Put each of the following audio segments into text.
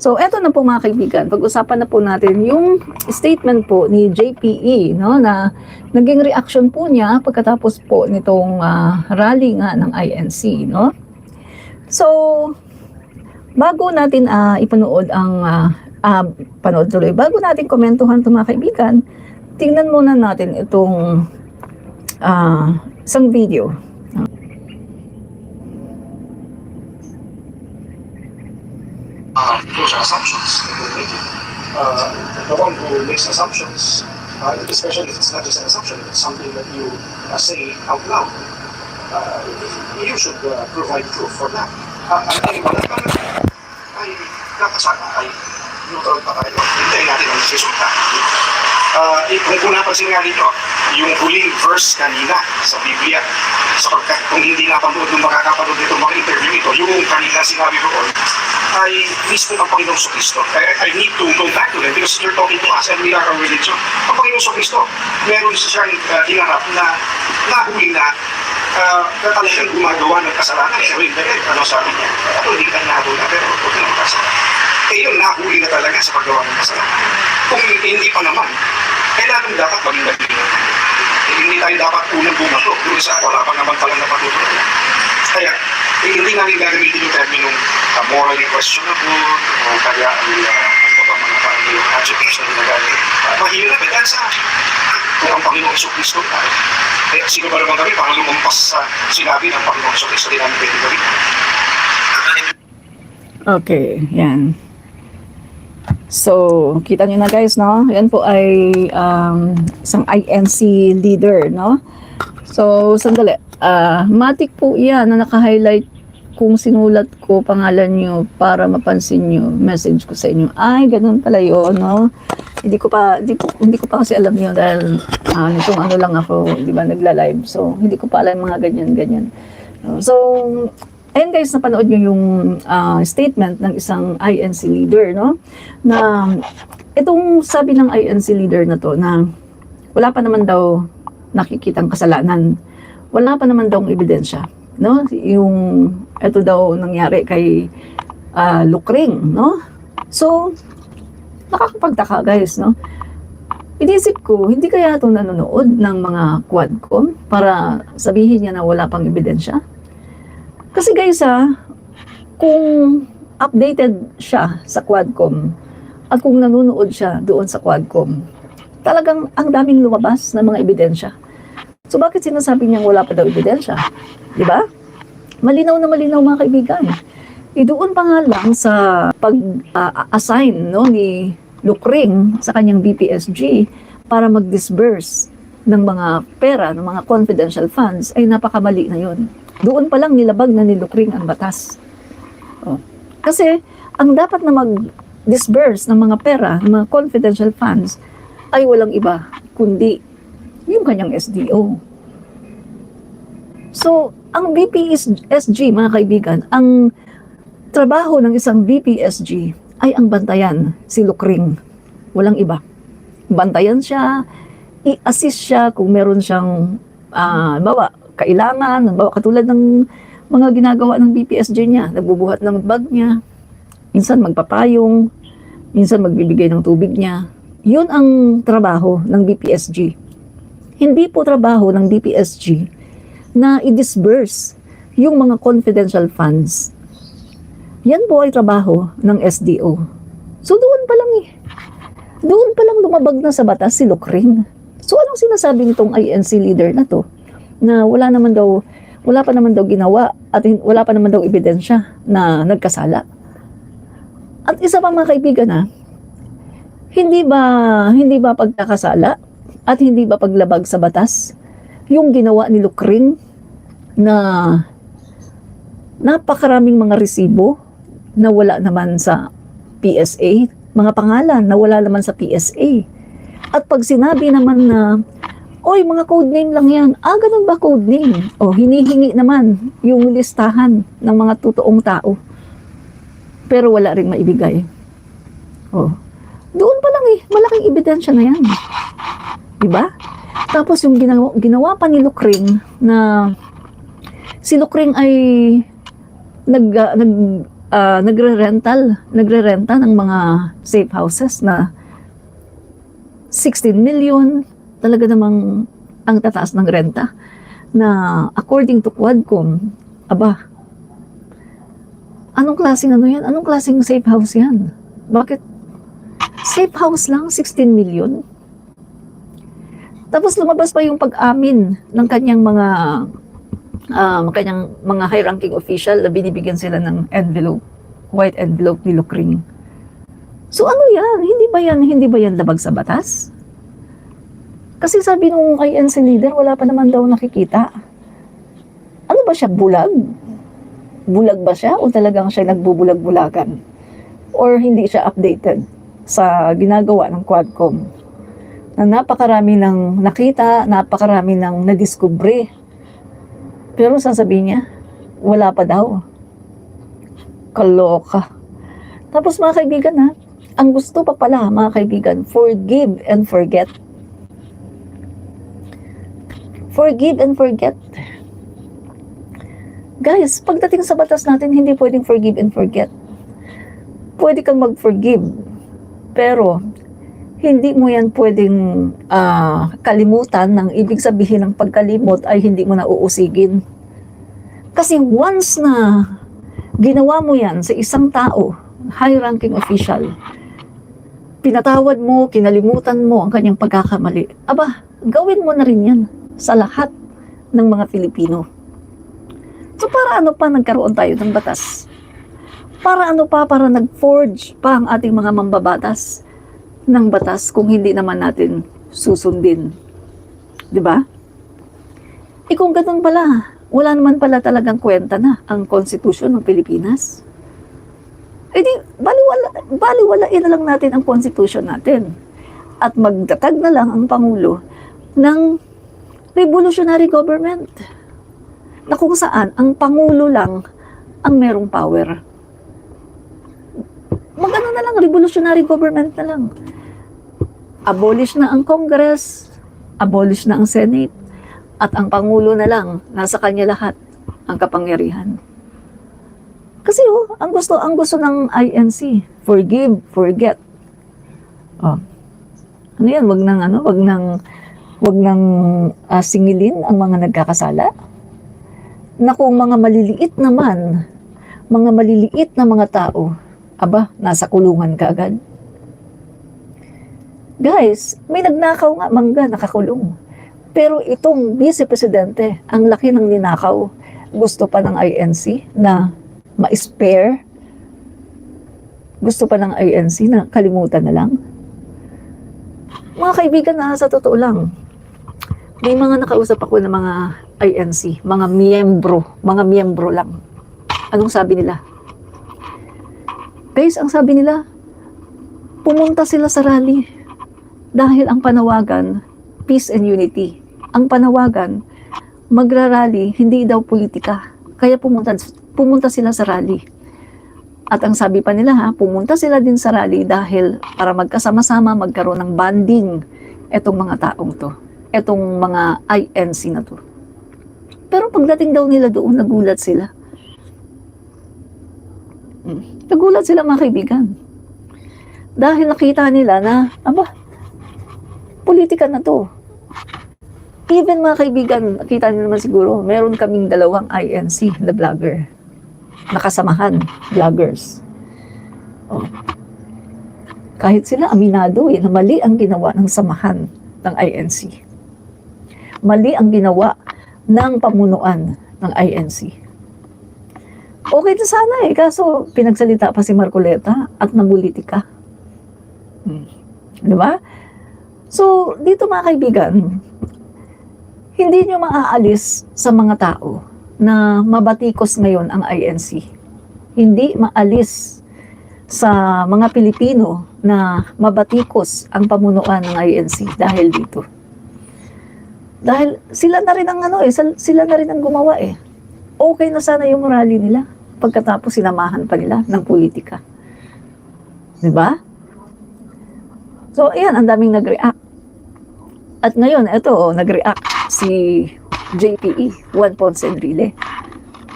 So, eto na po mga kaibigan, pag-usapan na po natin yung statement po ni JPE, no, na naging reaction po niya pagkatapos po nitong rally nga ng INC, no. So, bago natin ipanood ang panood tuloy, bago natin komentuhan ito mga kaibigan, tingnan muna natin itong isang video. Those are assumptions that we're making. The one who makes assumptions, especially if it's not just an assumption, if it's something that you say out loud, you should provide proof for that. Ay nakasama, ay neutral pa tayo. Hintayin natin ang resulta. Kung napansin nga ninyo, yung huling verse kanina sa Biblia, sapagkat kung hindi napanood ng makakapanood nito mga interview ito, yung kanina sinabi roon, ay mismo ng Panginoong Kristo. I need to go back to them because you're talking to us and we are a religion. Ang Panginoong Kristo, meron siyang hinarap na nahuli na talagang gumagawa ng kasalanan. So in the end, ano sabi niya? Ako hindi ka nahuli na pero huwag na magkasalanan. Yun, nahuli na talaga sa paggawa ng kasalanan. Kung hindi pa naman, kailangan dapat maging naging. Hindi tayo dapat unang bumato. Doon sa wala pa naman palang napatutunan. Kaya, hindi namin gagamitin yung terminong morally questionable o kaya ano ba mga parang yung adjectives na nilagay. Mahirap dahil sa kung ang Panginoong Kristo tayo. Kaya sino ba naman kami para lumampas sa sinabi ng Panginoong Kristo din namin pwede gawin. Okay, yan. So, kita nyo na guys, no? Yan po ay isang INC leader, no? So, sandali. Matik po yan na naka-highlight kung sinulat ko pangalan nyo para mapansin nyo. Message ko sa inyo. Ay, ganun pala yun, no? Hindi ko pa kasi alam yun dahil nitong ano lang ako, di ba, nagla-live. So, hindi ko pa alam mga ganyan. So, ayun guys, napanood nyo yung statement ng isang INC leader, no? Na itong sabi ng INC leader na to na wala pa naman daw nakikitang kasalanan. Wala pa naman daw ebidensya, no? Yung ito daw nangyari kay Lukring, no? So, nakakapagtaka guys, no? Inisip ko, hindi kaya itong nanonood ng mga Quadcom para sabihin niya na wala pang ebidensya? Kasi guys kung updated siya sa Quadcom at kung nanonood siya doon sa Quadcom, talagang ang daming lumabas na mga ebidensya. So bakit sinasabi niyang wala pa daw ebidensya? Di ba? Malinaw na malinaw mga kaibigan. Doon pa nga lang sa pag-assign ni Lukring sa kanyang BPSG para mag-disburse ng mga pera, ng mga confidential funds, ay napakamali na yun. Doon pa lang nilabag na ni Lukring ang batas. Kasi ang dapat na mag-disburse ng mga pera, ng mga confidential funds, ay walang iba kundi yung kanyang SDO. So, ang BPSG, mga kaibigan, ang trabaho ng isang BPSG ay ang bantayan si Lukring. Walang iba. Bantayan siya, i-assist siya kung meron siyang kailangan, katulad ng mga ginagawa ng BPSG niya. Nagbubuhat ng bag niya, minsan magpapayong, minsan magbibigay ng tubig niya. Yun ang trabaho ng BPSG. Hindi po trabaho ng BPSG na i-disburse yung mga confidential funds. Yan po ay trabaho ng SDO. So doon pa lang doon pa lang lumabag na sa batas si Lukring. So anong sinasabi nitong INC leader na to? Na wala pa naman daw ginawa at wala pa naman daw ebidensya na nagkasala. At isa pa mga kaibigan hindi ba pagkakasala at hindi ba paglabag sa batas yung ginawa ni Lukring na napakaraming mga resibo na wala naman sa PSA, mga pangalan na wala naman sa PSA. At pag sinabi naman na, oy, mga code name lang yan. Ganun ba code name? Hinihingi naman yung listahan ng mga totoong tao. Pero wala ring maibigay. Doon pa lang malaking ebidensya na yan. Diba? Tapos yung ginawa pa ni Lukring na si Lukring ay nagrerenta ng mga safe houses na 16 million, talaga namang ang tataas ng renta na according to Quadcom, aba, anong klaseng ano yan? Anong klaseng safe house yan? Bakit safe house lang, 16 million? Tapos lumabas pa yung pag-amin ng kanyang mga high-ranking official na binibigyan sila ng envelope, white envelope ni Lucring. So ano yan? Hindi ba yan labag sa batas? Kasi sabi nung INC leader, wala pa naman daw nakikita. Ano ba siya, bulag? Bulag ba siya o talagang siya nagbubulag-bulagan? Or hindi siya updated sa ginagawa ng Quadcom? Na napakarami ng nakita, napakarami ng nadiskubre. Pero sasabihin niya, wala pa daw. Kaloka. Tapos mga kaibigan ha, ang gusto pa pala mga kaibigan, forgive and forget. Forgive and forget. Guys, pagdating sa batas natin, hindi pwedeng forgive and forget. Pwede kang mag-forgive, pero hindi mo yan pwedeng kalimutan. Ng ibig sabihin ng pagkalimot ay hindi mo na uusigin. Kasi once na ginawa mo yan sa isang tao, high-ranking official, pinatawad mo, kinalimutan mo ang kanyang pagkakamali, aba, gawin mo na rin yan sa lahat ng mga Pilipino. So para ano pa nagkaroon tayo ng batas? Para ano pa? Para nag-forge pa ang ating mga mambabatas ng batas kung hindi naman natin susundin. 'Di ba? Kung ganun pala, wala naman pala talagang kwenta na ang konstitusyon ng Pilipinas. Eh di, baliwalain na lang natin ang konstitusyon natin. At magtatag na lang ang Pangulo ng revolutionary government. Na kung saan ang Pangulo lang ang merong power. Magano na lang, revolutionary government na lang. Abolish na ang Congress, abolish na ang Senate, at ang Pangulo na lang, nasa kanya lahat ang kapangyarihan. Kasi ang gusto ng INC, forgive, forget. Oh. Ano yan, wag nang singilin ang mga nagkakasala. Na kung mga maliliit na mga tao, aba, nasa kulungan ka agad. Guys, may nagnakaw nga, mangga, nakakulong. Pero itong Vice Presidente, ang laki ng ninakaw, gusto pa ng INC na ma-spare. Gusto pa ng INC na kalimutan na lang. Mga kaibigan na sa totoo lang, may mga nakausap ako ng mga INC, mga miyembro lang. Anong sabi nila? Guys, ang sabi nila, pumunta sila sa rally dahil ang panawagan, peace and unity. Ang panawagan, magrarally, hindi daw politika. Kaya pumunta sila sa rally. At ang sabi pa nila pumunta sila din sa rally dahil para magkasama-sama magkaroon ng bonding etong mga taong to. Etong mga INC na to. Pero pagdating daw nila doon, nagulat sila. Nagulat sila mga kaibigan. Dahil nakita nila na, politika na to. Even mga kaibigan, nakita nila naman siguro, meron kaming dalawang INC na vlogger. Nakasamahan, vloggers. Kahit sila aminado na mali ang ginawa ng samahan ng INC. Mali ang ginawa ng pamunuan ng INC. Okay na sana kaso pinagsalita pa si Marcoleta at nabulitika. Di ba? So, dito mga kaibigan, hindi nyo maaalis sa mga tao na mabatikos ngayon ang INC. Hindi maalis sa mga Pilipino na mabatikos ang pamunuan ng INC dahil dito. Dahil sila na rin ang sila na rin ang gumawa Okay na sana yung rally nila pagkatapos sinamahan pa nila ng politika. 'Di ba? So, ayan, ang daming nag-react. At ngayon, nag-react si JPE, Juan Ponce Enrile.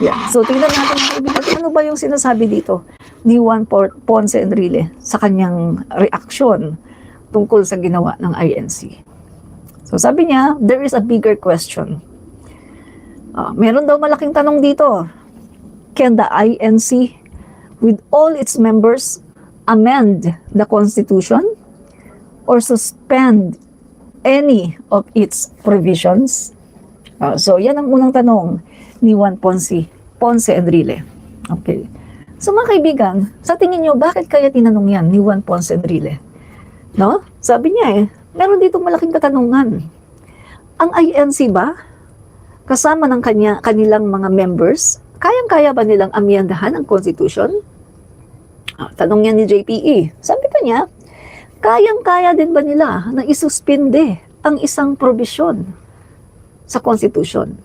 Yeah. So, tingnan natin mga kaibigan, ano ba yung sinasabi dito ni Juan Ponce Enrile sa kanyang reaksyon tungkol sa ginawa ng INC. So, sabi niya, there is a bigger question. Meron daw malaking tanong dito. Can the INC, with all its members, amend the Constitution or suspend any of its provisions? So, yan ang unang tanong ni Juan Ponce Enrile. Okay. So, mga kaibigan, sa tingin nyo, bakit kaya tinanong yan ni Juan Ponce Enrile? No? Sabi niya meron dito malaking katanungan. Ang INC ba, kasama ng kanilang mga members, kayang-kaya ba nilang amyendahan ang Constitution? Tanong niya ni JPE. Sabi pa niya, kayang-kaya din ba nila na isuspinde ang isang probisyon sa Constitution?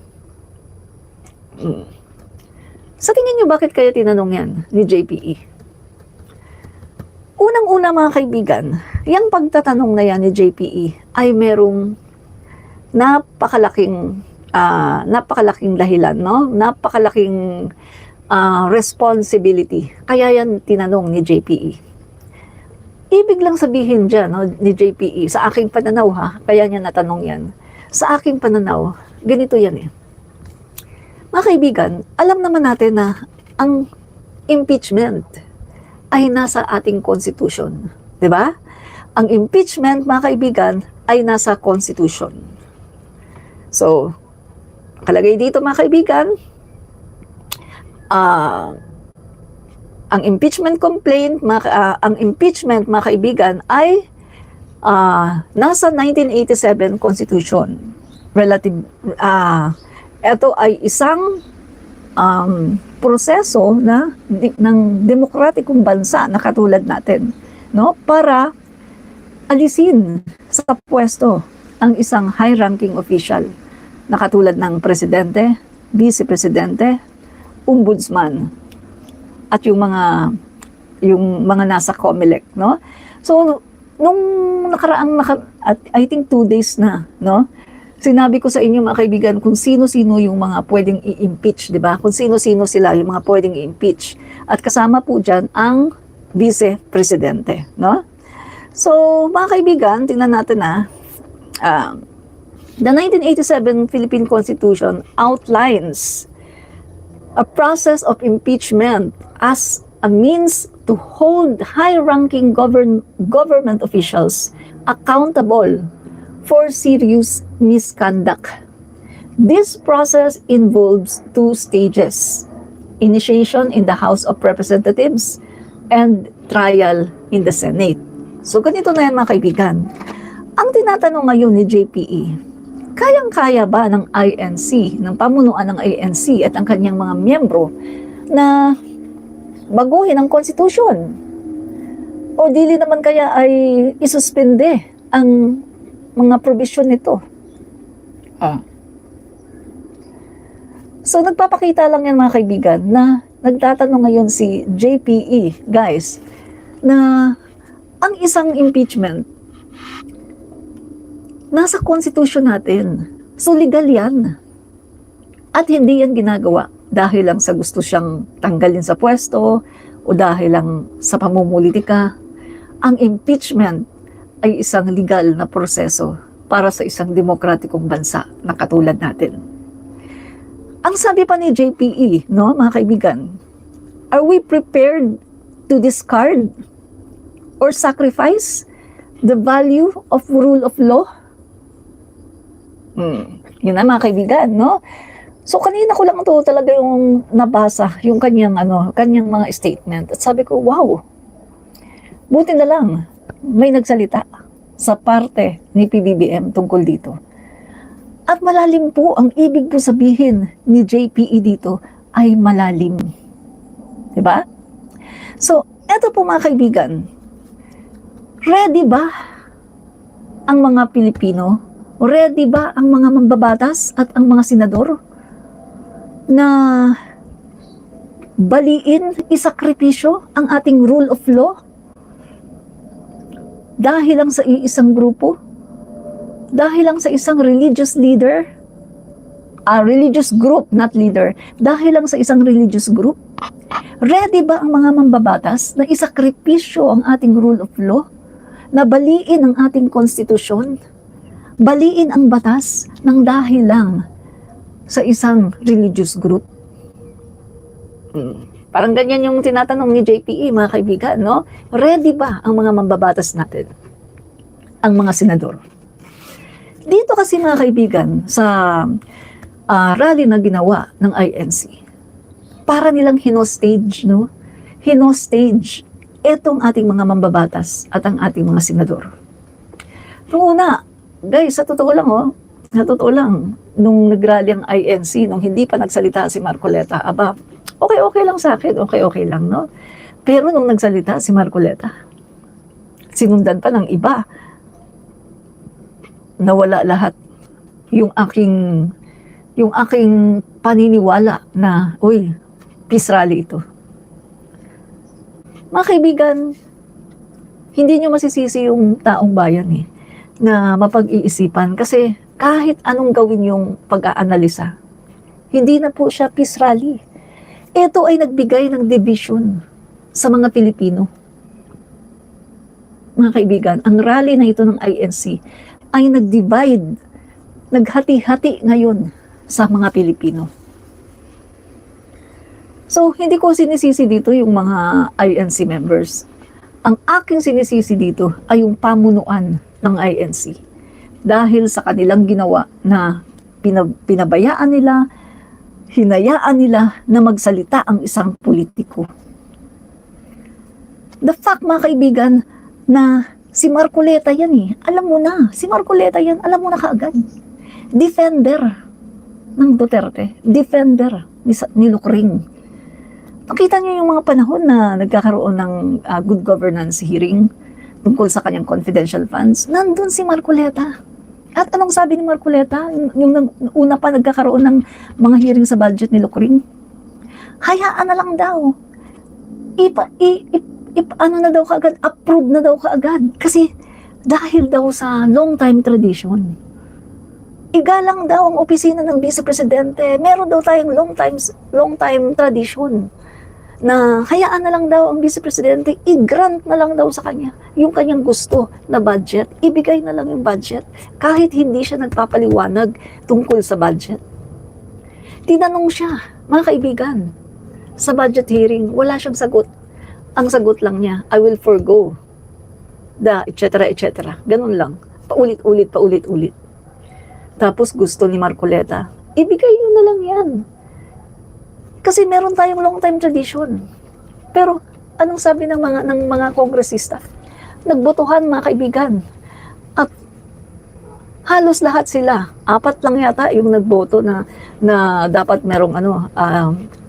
Sa tingin niyo, bakit kaya tinanong yan ni JPE? Unang-una mga kaibigan, yung pagtatanong na yan ni JPE ay merong napakalaking dahilan, no? Napakalaking responsibility. Kaya yan tinanong ni JPE. Ibig lang sabihin dyan, no, ni JPE, sa aking pananaw kaya niya natanong yan. Sa aking pananaw, ganito yan Mga kaibigan, alam naman natin na ang impeachment ay nasa ating constitution. 'Di ba? Ang impeachment, mga kaibigan, ay nasa constitution. So, kalagay dito mga kaibigan, ang impeachment complaint, ang impeachment mga kaibigan ay nasa 1987 Constitution. Ito ay isang proseso ng demokratikong bansa na katulad natin, no? Para alisin sa pwesto ang isang high-ranking official na katulad ng presidente, vice-presidente, ombudsman, at yung mga nasa COMELEC, no? So, nung I think 2 days na, no? Sinabi ko sa inyo mga kaibigan kung sino-sino yung mga pwedeng i-impeach, di ba? Kung sino-sino sila yung mga pwedeng i-impeach. At kasama po dyan ang vice-presidente, no? So, mga kaibigan, tingnan natin the 1987 Philippine Constitution outlines a process of impeachment as a means to hold high-ranking government officials accountable for serious misconduct. This process involves 2 stages: initiation in the House of Representatives and trial in the Senate. So ganito na yan mga kaibigan. Ang tinatanong ngayon ni JPE, kayang-kaya ba ng INC, ng pamunuan ng INC at ang kanyang mga miyembro na baguhin ang konstitusyon? O dili naman kaya ay isuspende ang mga provision nito? So nagpapakita lang yan mga kaibigan na nagtatanong ngayon si JPE, guys, na ang isang impeachment nasa constitution natin. So legal yan. At hindi yan ginagawa dahil lang sa gusto siyang tanggalin sa pwesto o dahil lang sa pamumulitika. Ang impeachment ay isang legal na proseso para sa isang demokratikong bansa na katulad natin. Ang sabi pa ni JPE, no, mga kaibigan, are we prepared to discard or sacrifice the value of rule of law? Yun na mga kaibigan, no? So kanina ko lang ito talaga yung nabasa, yung kanyang mga statement. At sabi ko, wow, buti na lang may nagsalita sa parte ni PBBM tungkol dito. At malalim po, ang ibig po sabihin ni JPE dito ay malalim. Diba? So, eto po mga kaibigan, ready ba ang mga Pilipino? Ready ba ang mga mambabatas at ang mga senador na baliin, isakripisyo ang ating rule of law dahil lang sa isang grupo? Dahil lang sa isang religious leader? religious group, not leader, dahil lang sa isang religious group? Ready ba ang mga mambabatas na isakripisyo ang ating rule of law? Na baliin ang ating konstitusyon? Baliin ang batas ng dahil lang sa isang religious group? Parang ganyan yung tinatanong ni JPE, mga kaibigan, no? Ready ba ang mga mambabatas natin? Ang mga senador? Dito kasi, mga kaibigan, sa rally na ginawa ng INC, para nilang hinostage, no? Hinostage etong ating mga mambabatas at ang ating mga senador. Noong una, guys, sa totoo lang, nung nagrally ang INC, nung hindi pa nagsalita si Marcoleta, okay lang sa akin, okay lang, no? Pero nung nagsalita si Marcoleta, sinundan pa ng iba, nawala lahat yung aking paniniwala na, uy, peace rally ito. Mga kaibigan, hindi nyo masisisi yung taong bayan na mapag-iisipan kasi kahit anong gawin yung pag-aanalisa, hindi na po siya peace rally. Ito ay nagbigay ng division sa mga Pilipino. Mga kaibigan, ang rally na ito ng INC ay nag-divide, naghati-hati ngayon sa mga Pilipino. So, hindi ko sinisisi dito yung mga INC members. Ang aking sinisisi dito ay yung pamunuan ng INC. Dahil sa kanilang ginawa na pinabayaan nila, hinayaan nila na magsalita ang isang politiko. The fact, mga kaibigan, na si Marcoleta yan alam mo na, si Marcoleta yan, alam mo na kaagad. Defender ng Duterte, defender ni Lucring. Nakita niyo yung mga panahon na nagkakaroon ng good governance hearing tungkol sa kanyang confidential funds. Nandun si Marcoleta. At anong sabi ni Marcoleta? Yung una pa nagkakaroon ng mga hearing sa budget ni Lucring. Hayaan na lang daw. Ano na daw kaagad? Approve na daw kaagad. Kasi dahil daw sa long time tradition. Igalang daw ang opisina ng Vice Presidente. Meron daw tayong long time tradition na hayaan na lang daw ang Vice Presidente, i-grant na lang daw sa kanya yung kanyang gusto na budget, ibigay na lang yung budget kahit hindi siya nagpapaliwanag tungkol sa budget. Tinanong siya, mga kaibigan, sa budget hearing, wala siyang sagot. Ang sagot lang niya, I will forgo the etc. Ganun lang. Paulit-ulit. Tapos gusto ni Marcoleta, ibigay nyo na lang yan. Kasi meron tayong long time tradition. Pero anong sabi ng mga kongresista? Nagbotohan, mga kaibigan. At halos lahat sila, 4 lang yata yung nagboto na dapat merong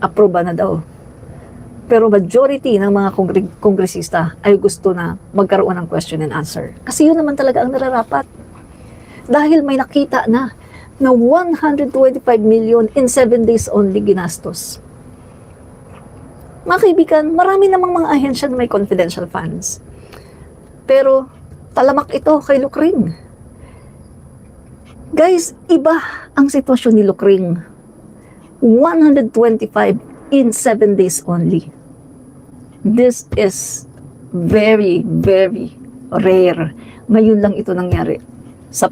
approve na daw. Pero majority ng mga kongresista ay gusto na magkaroon ng question and answer. Kasi yun naman talaga ang nararapat. Dahil may nakita na 125 million in 7 days only ginastos. Mga kaibigan, marami namang mga ahensya na may confidential funds. Pero talamak ito kay Lucring. Guys, iba ang sitwasyon ni Lucring. 125 in 7 days only. This is very, very rare. Ngayon lang ito nangyari sa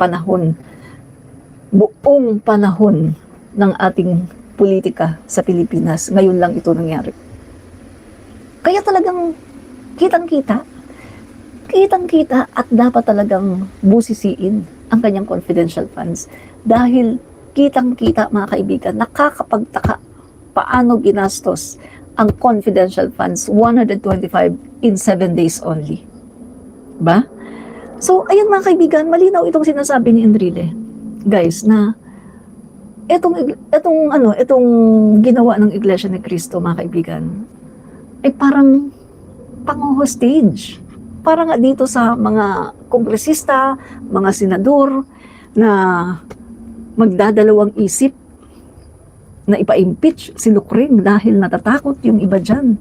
buong panahon ng ating politika sa Pilipinas. Ngayon lang ito nangyari. Kaya talagang kitang-kita at dapat talagang busisiin ang kanyang confidential funds. Dahil kitang-kita, mga kaibigan, nakakapagtaka paano ginastos ang confidential funds 125 in 7 days only. Ba? So, ayun mga kaibigan, malinaw itong sinasabi ni Enrile. Guys, na itong ginawa ng Iglesia ni Cristo, mga kaibigan, ay parang pang-hostage. Parang nga dito sa mga kongresista, mga senador, na magdadalawang isip na ipa-impeach si Lucring dahil natatakot yung iba dyan.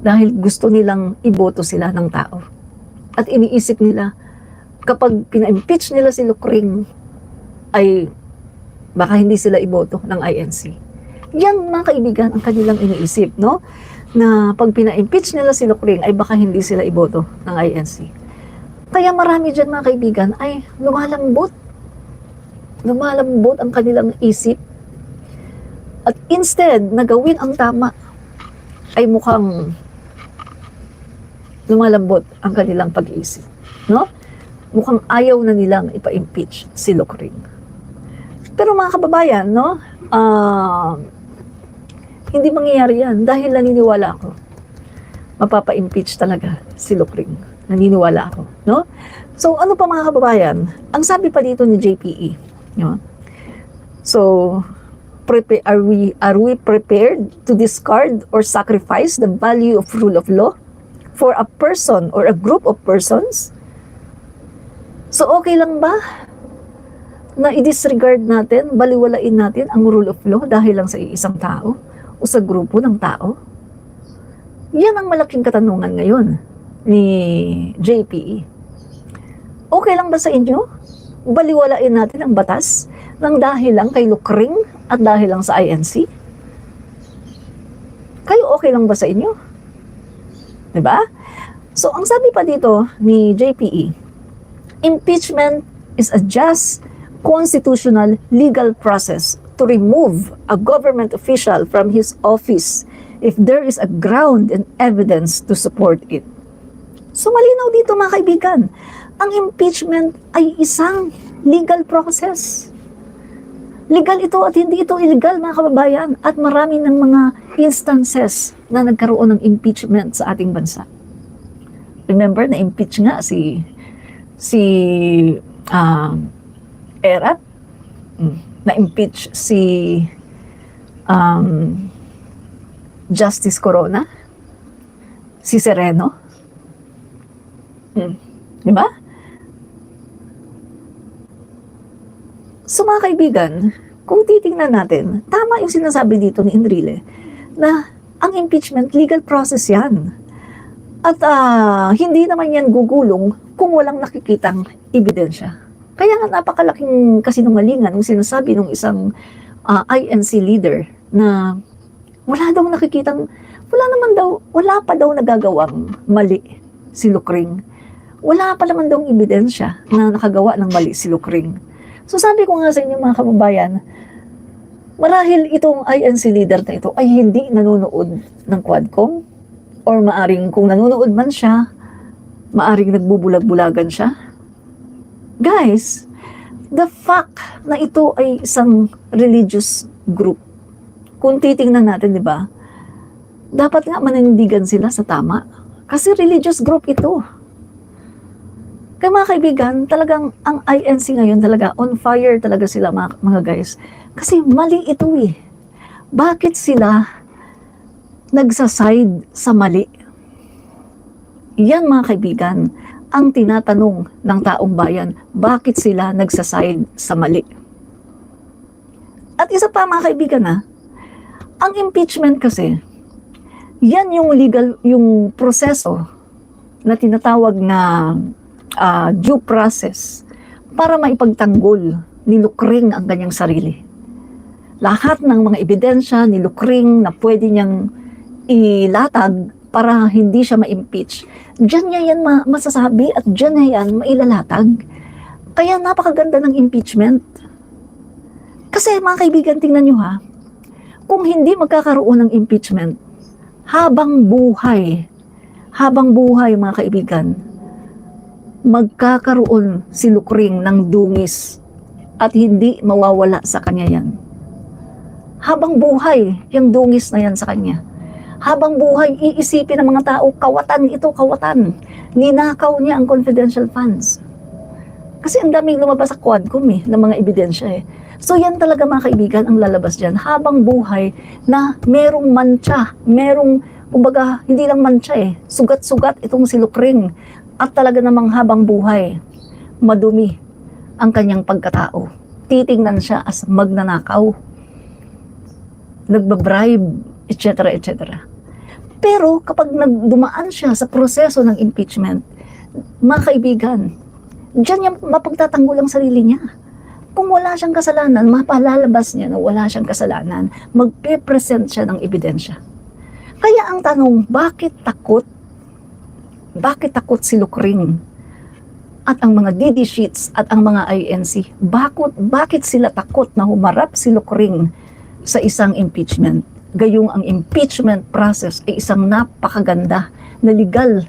Dahil gusto nilang iboto sila ng tao. At iniisip nila, kapag pina-impeach nila si Lucring, ay Baka hindi sila iboto ng INC. Yan, mga kaibigan, ang kanilang iniisip, no? Na pag pina-impeach nila si Lucring, ay baka hindi sila iboto ng INC. Kaya marami dyan, mga kaibigan, ay lumalambot. Lumalambot ang kanilang isip. At instead na gawin ang tama, ay mukhang lumalambot ang kanilang pag-iisip. No? Mukhang ayaw na nilang ipa-impeach si Lucring. Pero mga kababayan, no? Hindi mangyayari yan dahil naniniwala ako. Mapapa-impeach talaga si Lucring. Naniniwala ako. No? So, ano pa mga kababayan? Ang sabi pa dito ni JPE. No? So, are we prepared to discard or sacrifice the value of rule of law for a person or a group of persons? So, okay lang ba na i-disregard natin, baliwalain natin ang rule of law dahil lang sa isang tao o sa grupo ng tao? Yan ang malaking katanungan ngayon ni JPE. Okay lang ba sa inyo? Baliwalain natin ang batas ng dahil lang kay Lucring at dahil lang sa INC? Kayo okay lang ba sa inyo? Diba? So, ang sabi pa dito ni JPE, impeachment is a just, constitutional, legal process to remove a government official from his office if there is a ground and evidence to support it. So, malinaw dito mga kaibigan, ang impeachment ay isang legal process. Legal ito at hindi ito illegal, mga kababayan, at marami ng mga instances na nagkaroon ng impeachment sa ating bansa. Remember, na-impeach nga si Erap, na-impeach si Justice Corona, si Sereno. Diba? So mga kaibigan, kung titingnan natin, tama yung sinasabi dito ni Enrile na ang impeachment, legal process yan. At hindi naman yan gugulong kung walang nakikitang ebidensya. Kaya nga napakalaking kasinungalingan yung sinasabi ng isang INC leader na wala pa daw nagagawang mali si Lucring. Wala pa naman daw ebidensya na nakagawa ng mali si Lucring. So sabi ko nga sa inyo mga kababayan, marahil itong INC leader na ito ay hindi nanonood ng Quadcom or maaring kung nanonood man siya, maaring nagbubulag-bulagan siya. Guys, the fact na ito ay isang religious group, kung titingnan natin, di ba, dapat nga manindigan sila sa tama. Kasi religious group ito. Kaya mga kaibigan, talagang ang INC ngayon talaga, on fire talaga sila mga guys. Kasi mali ito eh. Bakit sila nagsaside sa mali? Yan mga kaibigan, ang tinatanong ng taong bayan, bakit sila nagsaside sa mali? At isa pa mga kaibigan ang impeachment kasi, yan yung legal, yung proseso na tinatawag na due process para maipagtanggol ni Lucring ang kanyang sarili. Lahat ng mga ebidensya ni Lucring na pwede niyang ilatag para hindi siya ma-impeach, diyan niya yan masasabi at diyan niya yan mailalatag. Kaya napakaganda ng impeachment. Kasi mga kaibigan, tingnan nyo kung hindi magkakaroon ng impeachment, habang buhay mga kaibigan, magkakaroon si Lucring ng dungis at hindi mawawala sa kanya yan. Habang buhay, yung dungis na yan sa kanya. Habang buhay, iisipin ng mga tao, kawatan ito, kawatan. Ninakaw niya ang confidential funds. Kasi ang daming lumabas sa Quadcom ng mga ebidensya So yan talaga mga kaibigan ang lalabas dyan. Habang buhay na merong mantsa, kumbaga, hindi lang mantsa sugat-sugat itong si Lucring. At talaga namang habang buhay, madumi ang kanyang pagkatao. Titingnan siya as magnanakaw, nagbabribe, etc. etc. Pero kapag nagdumaan siya sa proseso ng impeachment, mga kaibigan, diyan niya mapagtatanggol ang sarili niya. Kung wala siyang kasalanan, mapalalabas niya na wala siyang kasalanan, magpe-present siya ng ebidensya. Kaya ang tanong, bakit takot? Bakit takot si Lucring at ang mga DD sheets at ang mga INC? Bakit sila takot na humarap si Lucring sa isang impeachment? Gayong ang impeachment process ay isang napakaganda na legal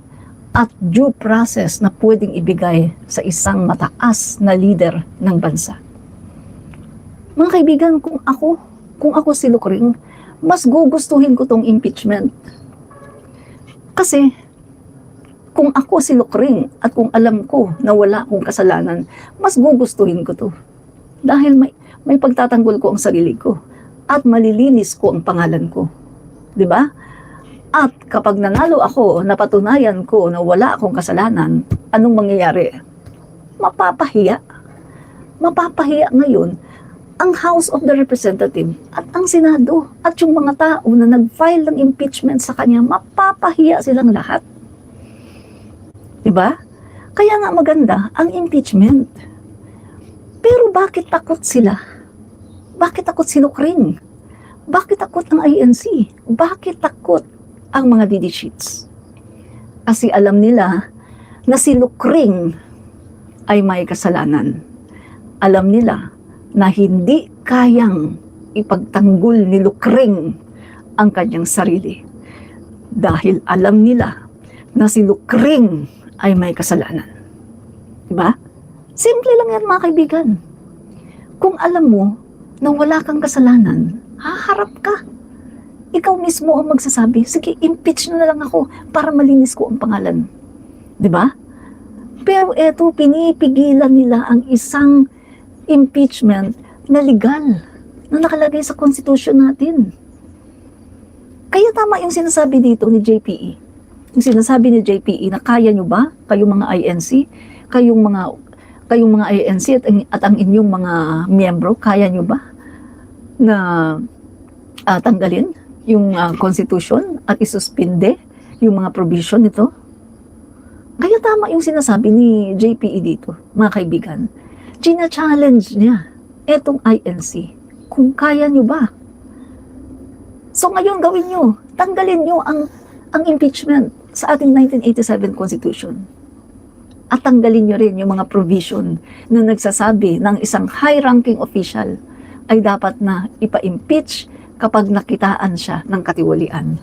at due process na pwedeng ibigay sa isang mataas na leader ng bansa. Mga kaibigan, kung ako si Lucring, mas gugustuhin ko tong impeachment. Kasi, kung ako si Lucring at kung alam ko na wala akong kasalanan, mas gugustuhin ko to. Dahil may pagtatanggol ko ang sarili ko at malilinis ko ang pangalan ko. 'Di ba? At kapag nanalo ako, napatunayan ko na wala akong kasalanan, anong mangyayari? Mapapahiya. Mapapahiya ngayon ang House of the Representatives at ang Senado at yung mga tao na nag-file ng impeachment sa kanya, mapapahiya silang lahat. Diba? Kaya nga maganda ang impeachment. Pero bakit takot sila? Bakit takot si Lucring? Bakit takot ang INC? Bakit takot ang mga DD sheets? Kasi alam nila na si Lucring ay may kasalanan. Alam nila na hindi kayang ipagtanggol ni Lucring ang kanyang sarili. Dahil alam nila na si Lucring ay may kasalanan. Diba? Simple lang yan mga kaibigan. Kung alam mo na wala kang kasalanan, haharap ka. Ikaw mismo ang magsasabi, sige, impeach na lang ako para malinis ko ang pangalan. Diba? Pero eto, pinipigilan nila ang isang impeachment na legal, na nakalagay sa konstitusyon natin. Kaya tama yung sinasabi dito ni JPE. Yung sinasabi ni JPE na kaya nyo ba, kayong mga INC, kayong mga INC at ang inyong mga miyembro, kaya nyo ba na tanggalin yung konstitusyon at isuspinde yung mga provision nito? Kaya tama yung sinasabi ni JPE dito, mga kaibigan. China-challenge niya etong INC kung kaya nyo ba. So ngayon gawin nyo, tanggalin nyo ang impeachment sa ating 1987 Constitution. At tanggalin nyo rin yung mga provision na nagsasabi ng isang high-ranking official ay dapat na ipa-impeach kapag nakitaan siya ng katiwalian.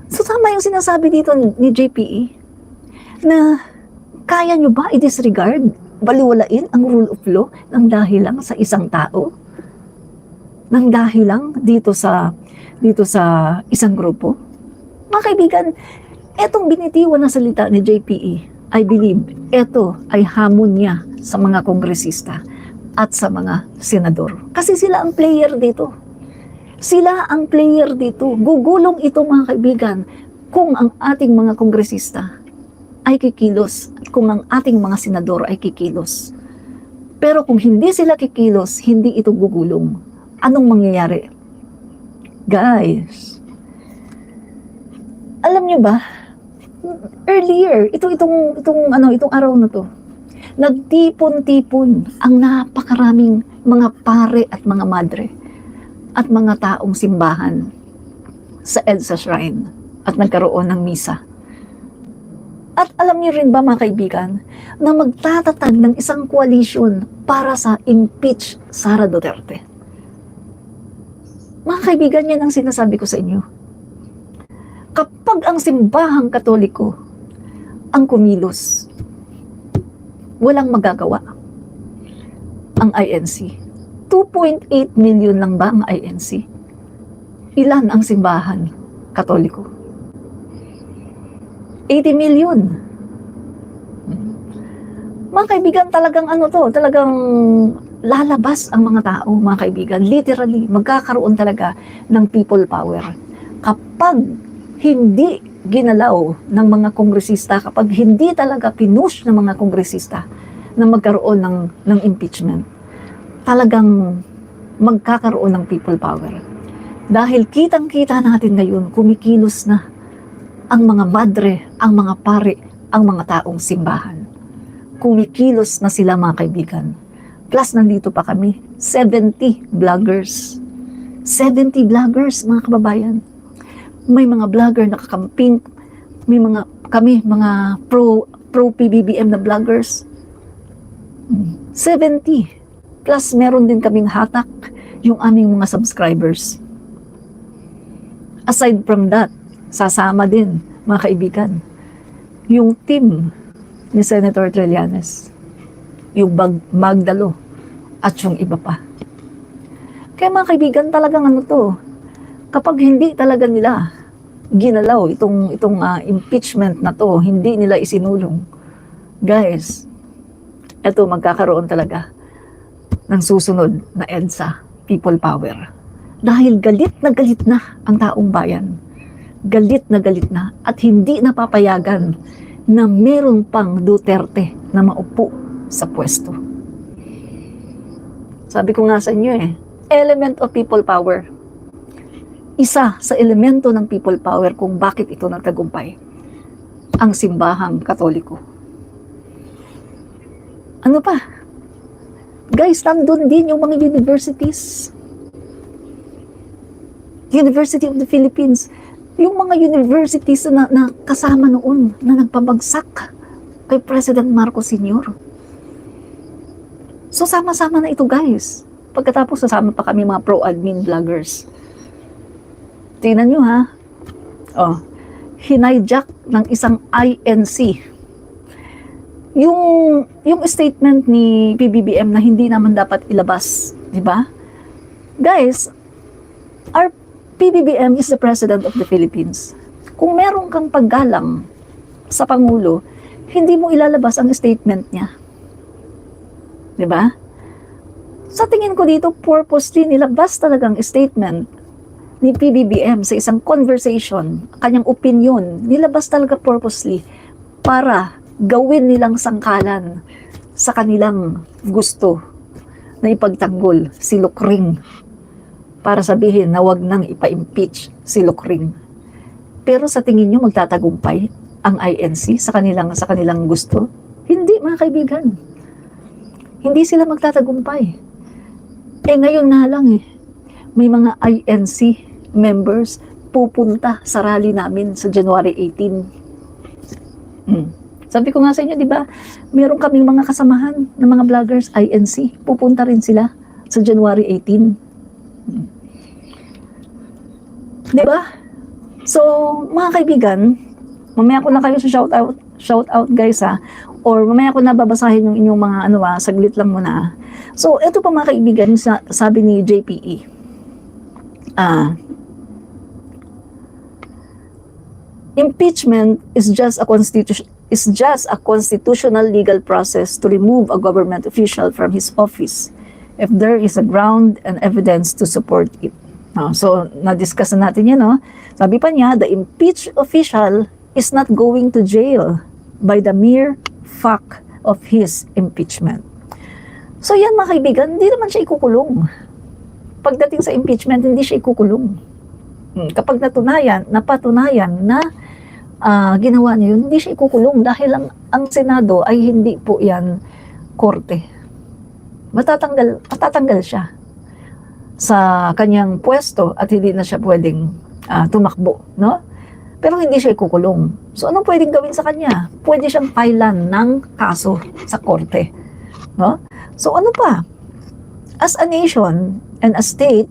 So tama yung sinasabi dito ni JPE na kaya nyo ba i-disregard, baliwalain ang rule of law ng dahil lang sa isang tao? Ng dahil lang dito sa isang grupo? Mga kaibigan, etong binitiwan na salita ni JPE, I believe, eto ay hamon niya sa mga kongresista at sa mga senador. Kasi sila ang player dito. Sila ang player dito. Gugulong ito mga kaibigan kung ang ating mga kongresista ay kikilos at kung ang ating mga senador ay kikilos. Pero kung hindi sila kikilos, hindi ito gugulong. Anong mangyayari? Guys, alam nyo ba, earlier, itong araw na to, nagtipon-tipon ang napakaraming mga pare at mga madre at mga taong simbahan sa EDSA Shrine at nagkaroon ng misa. At alam niyo rin ba mga kaibigan, na magtatatag ng isang koalisyon para sa impeach Sara Duterte. Mga kaibigan, yan ang sinasabi ko sa inyo. Kapag ang simbahang Katoliko ang kumilos, walang magagawa ang INC. 2.8 million lang ba ang INC? Ilan ang simbahan Katoliko? 80 million. Mga kaibigan, talagang talagang lalabas ang mga tao, mga kaibigan. Literally, magkakaroon talaga ng people power. Kapag hindi ginalaw ng mga kongresista, kapag hindi talaga pinush ng mga kongresista na magkaroon ng impeachment, talagang magkakaroon ng people power. Dahil kitang-kita natin ngayon, kumikilos na ang mga madre, ang mga pare, ang mga taong simbahan. Kumikilos na sila mga kaibigan. Plus, nandito pa kami. 70 vloggers. 70 vloggers, mga kababayan. May mga vlogger nakakamping. May mga pro PBBM na vloggers. 70. Plus, meron din kaming hatak yung aming mga subscribers. Aside from that, sasama din, mga kaibigan, yung team ni Senator Trillanes, yung Magdalo, at yung iba pa. Kaya mga kaibigan, talagang ano to, kapag hindi talaga nila ginalaw itong impeachment na to, hindi nila isinulong, guys, eto magkakaroon talaga ng susunod na EDSA, people power. Dahil galit na ang taong bayan. Galit na at hindi napapayagan na meron pang Duterte na maupo sa pwesto. Sabi ko nga sa inyo element of people power. Isa sa elemento ng people power kung bakit ito nagtagumpay. Ang simbahang Katoliko. Ano pa? Guys, nandun din yung mga universities. University of the Philippines. Yung mga universities na kasama noon na nagpabagsak kay President Marcos Sr. So, sama-sama na ito, guys. Pagkatapos, sasama pa kami mga pro-admin vloggers. Tingnan nyo, ha? Hinijak ng isang INC. Yung statement ni PBBM na hindi naman dapat ilabas, di ba? Guys, our PBBM is the President of the Philippines. Kung meron kang paggalang sa Pangulo, hindi mo ilalabas ang statement niya. Di ba? Sa tingin ko dito, purposely nilabas talagang statement ni PBBM sa isang conversation, kanyang opinion, nilabas talaga purposely para gawin nilang sangkalan sa kanilang gusto na ipagtanggol si Lukring, para sabihin na wag nang ipa-impeach si Lukring. Pero sa tingin nyo magtatagumpay ang INC sa kanilang gusto? Hindi, mga kaibigan. Hindi sila magtatagumpay. Ngayon nga lang may mga INC members pupunta sa rally namin sa January 18. Sabi ko nga sa inyo, di ba, meron kaming mga kasamahan ng mga vloggers, INC, pupunta rin sila sa January 18. Di ba? So, mga kaibigan, mamaya ko na kayo sa shout out guys or mamaya ko na babasahin yung inyong mga saglit lang muna. So, ito pa mga kaibigan, sabi ni JPE. Impeachment is just a constitutional legal process to remove a government official from his office if there is a ground and evidence to support it. So, na-discuss na natin yan, no? Sabi pa niya, the impeached official is not going to jail by the mere fact of his impeachment. So, yan mga kaibigan, hindi naman siya ikukulong. Pagdating sa impeachment, hindi siya ikukulong. Kapag napatunayan na ginawa niya yun, hindi siya ikukulong dahil ang Senado ay hindi po yan korte. Matatanggal siya sa kanyang pwesto at hindi na siya pwedeng tumakbo, no? Pero hindi siya ikukulong. So, anong pwedeng gawin sa kanya? Pwede siyang filean ng kaso sa korte, no? So, ano pa? As a nation and a state,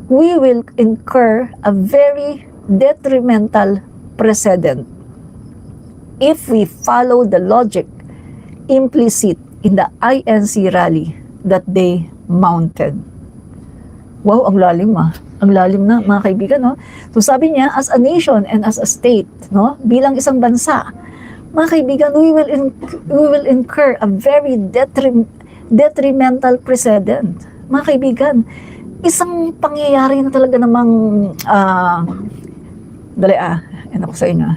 we will incur a very detrimental precedent if we follow the logic implicit in the INC rally that they mounted. Wow, ang lalim Ang lalim na, mga kaibigan, no? So sabi niya, as a nation and as a state, no? Bilang isang bansa, mga kaibigan, we will incur a very detrimental precedent. Mga kaibigan, isang pangyayari na talaga namang yan ako sa inyo.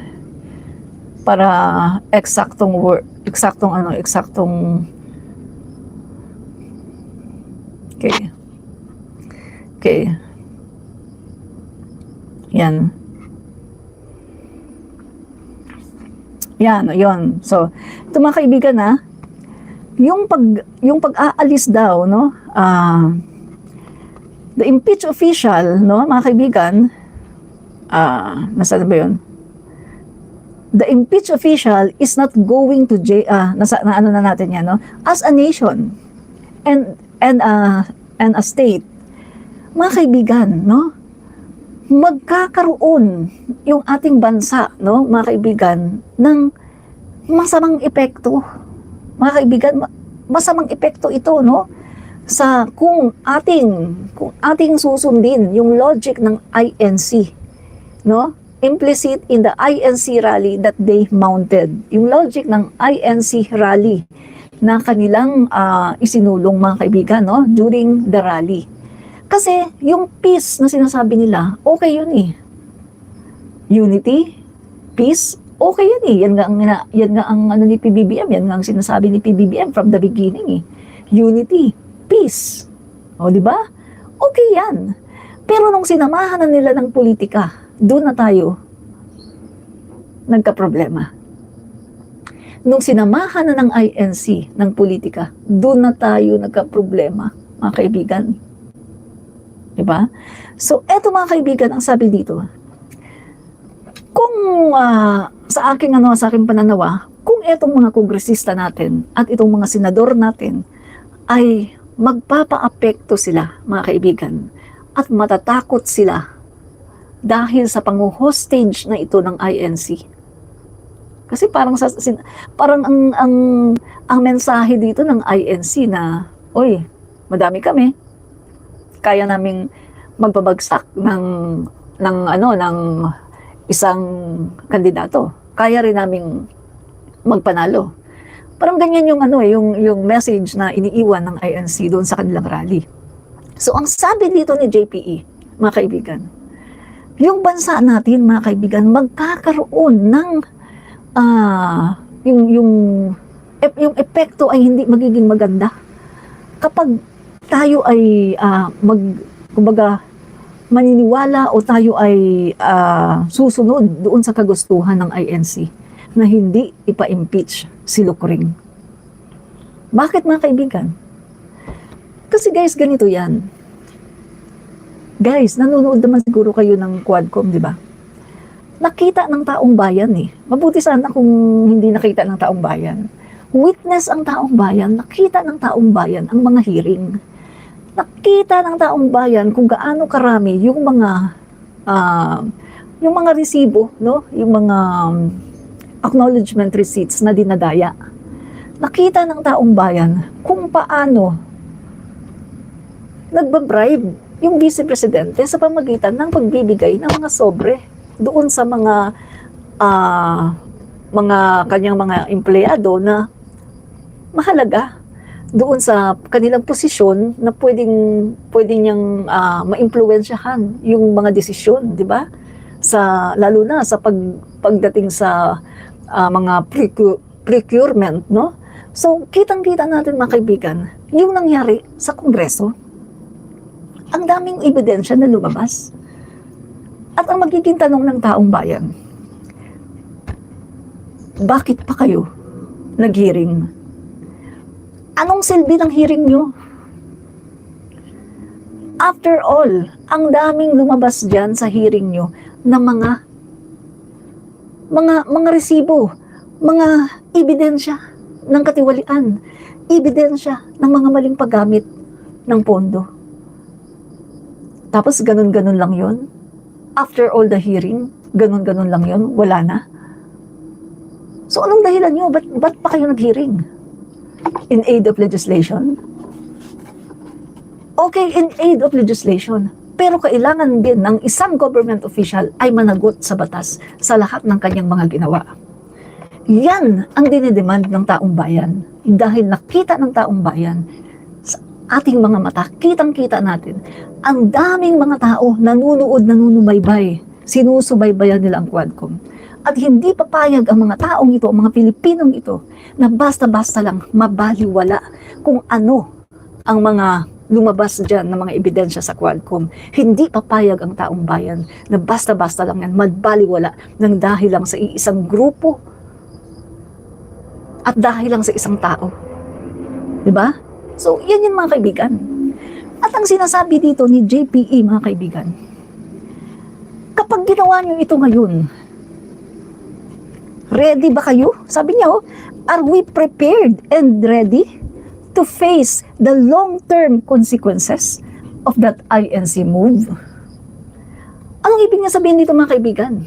Para eksaktong Okay. Yan. Yan, yun. So, ito mga kaibigan yung pag-aalis daw, no, the impeached official, no, mga kaibigan, nasaan ba yun? The impeached official is not going to jail, na ano na natin yan, no, as a nation and a state, mga kaibigan, no, magkakaroon yung ating bansa, no, mga kaibigan, ng masamang epekto. Mga kaibigan, masamang epekto ito, no, sa kung ating susundin yung logic ng INC, no, implicit in the INC rally that they mounted. Yung logic ng INC rally na kanilang isinulong, mga kaibigan, no, during the rally. Kasi yung peace na sinasabi nila, okay yun eh. Unity, peace, okay yan eh. Yan nga ang ano ni PBBM, yan nga ang sinasabi ni PBBM from the beginning eh. Unity, peace. O, di ba? Okay yan. Pero nung sinamahan na nila ng politika, doon na tayo nagka-problema. Nung sinamahan na ng INC ng politika, doon na tayo nagka-problema, mga kaibigan. Diba? So, eto mga kaibigan, ang sabi dito, kung sa aking pananawa, kung etong mga kongresista natin at itong mga senador natin ay magpapa-apekto sila, mga kaibigan, at matatakot sila dahil sa pangu-hostage na ito ng INC. Kasi parang ang mensahe dito ng INC na, oy, madami kami, kaya naming magbabagsak ng isang kandidato. Kaya rin naming magpanalo. Parang ganyan yung message na iniiwan ng INC doon sa kanilang rally. So ang sabi dito ni JPE, mga kaibigan, yung bansa natin, mga kaibigan, magkakaroon ng yung epekto ay hindi magiging maganda kapag tayo ay kumbaga maniniwala o tayo ay susunod doon sa kagustuhan ng INC na hindi ipa-impeach si Lucring. Bakit, mga kaibigan? Kasi guys, ganito yan. Guys, nanonood naman siguro kayo ng Quadcom, di ba? Nakita ng taong bayan eh. Mabuti sana kung hindi nakita ng taong bayan. Witness ang taong bayan, nakita ng taong bayan ang mga hearing. Nakita ng taong bayan kung gaano karami yung mga resibo, no? Yung mga acknowledgement receipts na dinadaya. Nakita ng taong bayan kung paano nagbabribe yung vice presidente sa pamagitan ng pagbibigay ng mga sobre doon sa mga kanyang mga empleyado na mahalaga doon sa kanilang posisyon na pwedeng niyang maimpluwensyahan yung mga desisyon, di ba? Lalo na sa pagdating sa mga procurement, no? So, kitang-kita natin, mga kaibigan, yung nangyari sa Kongreso. Ang daming ebidensya na lumabas. At ang magiging tanong ng taong bayan, bakit pa kayo nag-hearing? Anong silbi ng hearing nyo? After all, ang daming lumabas dyan sa hearing nyo na mga resibo, mga ebidensya ng katiwalian, ebidensya ng mga maling paggamit ng pondo. Tapos ganun-ganun lang yon. After all the hearing, ganun-ganun lang yon, wala na. So anong dahilan nyo? Ba't pa kayo nag-hearing? In aid of legislation? Okay, in aid of legislation. Pero kailangan din ng isang government official ay managot sa batas sa lahat ng kanyang mga ginawa. Yan ang dinidemand ng taong bayan. Dahil nakita ng taong bayan sa ating mga mata, kitang-kita natin, ang daming mga tao nanunood, nanunubaybay, sinusubaybayan nila ang Quadcom. At hindi papayag ang mga taong ito, ang mga Pilipinong ito, na basta-basta lang mabaliwala kung ano ang mga lumabas dyan ng mga ebidensya sa Quadcom. Hindi papayag ang taong bayan na basta-basta lang yan mabaliwala ng dahil lang sa isang grupo at dahil lang sa isang tao. Diba? So, yan yung mga kaibigan. At ang sinasabi dito ni JPE, mga kaibigan, kapag ginawa nyo ito ngayon, ready ba kayo? Sabi niya, oh, are we prepared and ready to face the long-term consequences of that INC move? Anong ibig niya sabihin dito, mga kaibigan?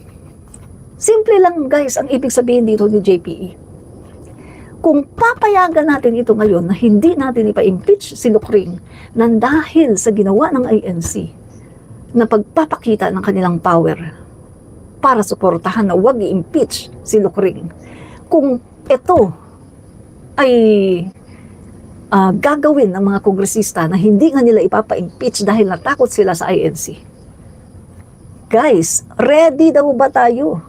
Simple lang, guys, ang ibig sabihin dito ni JPE. Kung papayagan natin ito ngayon na hindi natin ipa-impeach si Lucring nang dahil sa ginawa ng INC na pagpapakita ng kanilang power para suportahan na huwag i-impeach si Lucring, kung ito ay gagawin ng mga kongresista na hindi nga nila ipapa-impeach dahil natakot sila sa INC, guys, ready daw ba tayo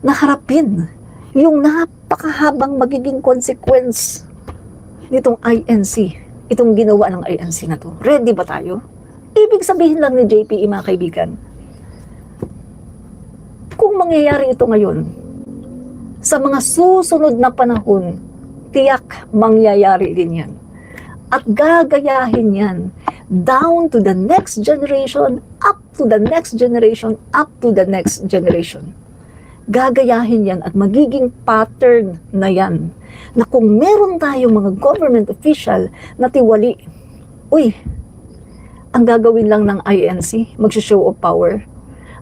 na harapin yung napakahabang magiging consequence nitong INC, itong ginawa ng INC na to? Ready ba tayo? Ibig sabihin lang ni JPE, mga kaibigan, kung mangyayari ito ngayon, sa mga susunod na panahon, tiyak mangyayari din yan. At gagayahin yan down to the next generation, up to the next generation, up to the next generation. Gagayahin yan at magiging pattern na yan. Na kung meron tayong mga government official na tiwali, uy, ang gagawin lang ng INC, mag-show of power.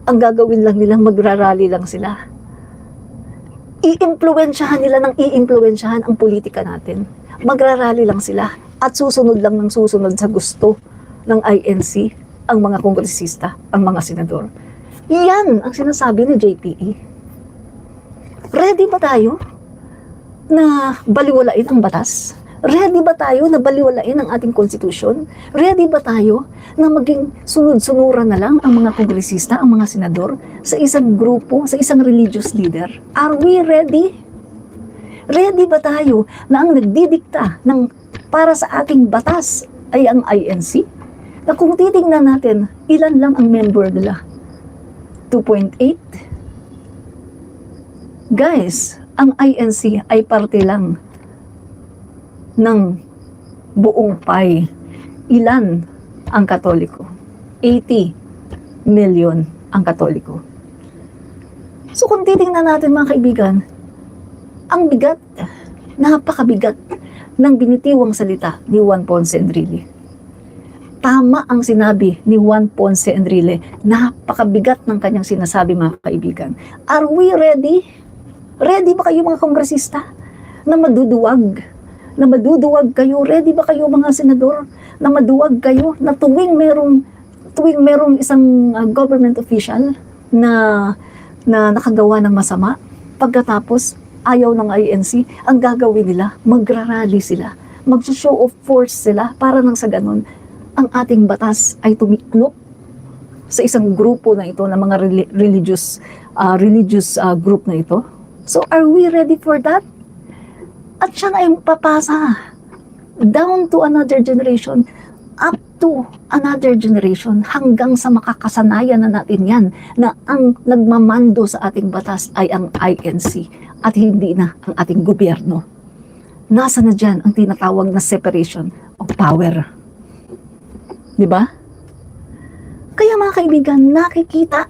Ang gagawin lang nila, magrarally lang sila. I-impluensyahan nila ng i-impluensyahan ang politika natin. Magrarally lang sila at susunod lang ng susunod sa gusto ng INC, ang mga kongresista, ang mga senador. Yan ang sinasabi ni JPE. Ready ba tayo na baliwalain ang batas? Ready ba tayo na baliwalain ang ating konstitusyon? Ready ba tayo na maging sunod-sunuran na lang ang mga kongresista, ang mga senador sa isang grupo, sa isang religious leader? Are we ready? Ready ba tayo na ang nagdidikta ng para sa ating batas ay ang INC? Na kung titingnan natin, ilan lang ang member nila? 2.8? Guys, ang INC ay parte lang ng buong pie. Ilan ang Katoliko? 80 million ang Katoliko. So kung titingnan natin, mga kaibigan, ang bigat, napakabigat ng binitiwang salita ni Juan Ponce Enrile. Tama ang sinabi ni Juan Ponce Enrile, napakabigat ng kanyang sinasabi, mga kaibigan. Are we ready? Ready ba kayo, mga kongresista, na maduduwag? Na maduduwag kayo? Ready ba kayo, mga senador, na maduwag kayo na tuwing merong isang government official na nakagawa ng masama, pagkatapos ayaw ng INC, ang gagawin nila, magrarally sila, mag-show of force sila para nang sa ganun, ang ating batas ay tumiklop sa isang grupo na ito, na mga religious group na ito. So are we ready for that? At siya na yung papasa down to another generation, up to another generation, hanggang sa makakasanayan na natin yan, na ang nagmamando sa ating batas ay ang INC at hindi na ang ating gobyerno. Nasa na dyan ang tinatawag na separation of power. Diba? Kaya, mga kaibigan, nakikita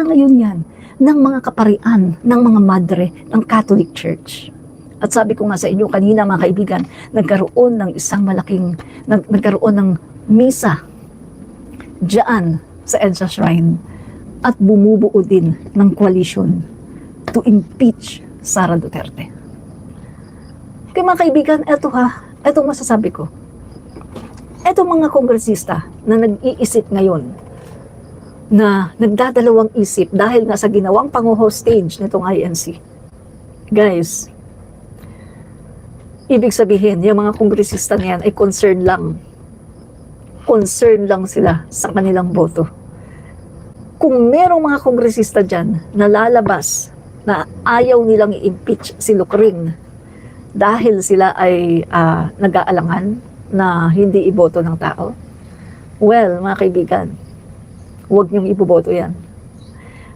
ngayon yan ng mga kaparian, ng mga madre ng Catholic Church. At sabi ko nga sa inyo kanina, mga kaibigan, nagkaroon ng nagkaroon ng misa diyan sa EDSA Shrine at bumubuo din ng coalition to impeach Sara Duterte. Kaya, mga kaibigan, eto masasabi ko. Etong mga kongresista na nag-iisip ngayon, na nagdadalawang isip dahil nga sa ginawang pango-hostage nitong INC. Guys, ibig sabihin, yung mga kongresista niyan ay concerned lang. Concerned lang sila sa kanilang boto. Kung merong mga kongresista dyan na lalabas na ayaw nilang i-impeach si Lucring dahil sila ay nag-aalangan na hindi iboto ng tao, well, mga kaibigan, huwag niyong iboboto yan.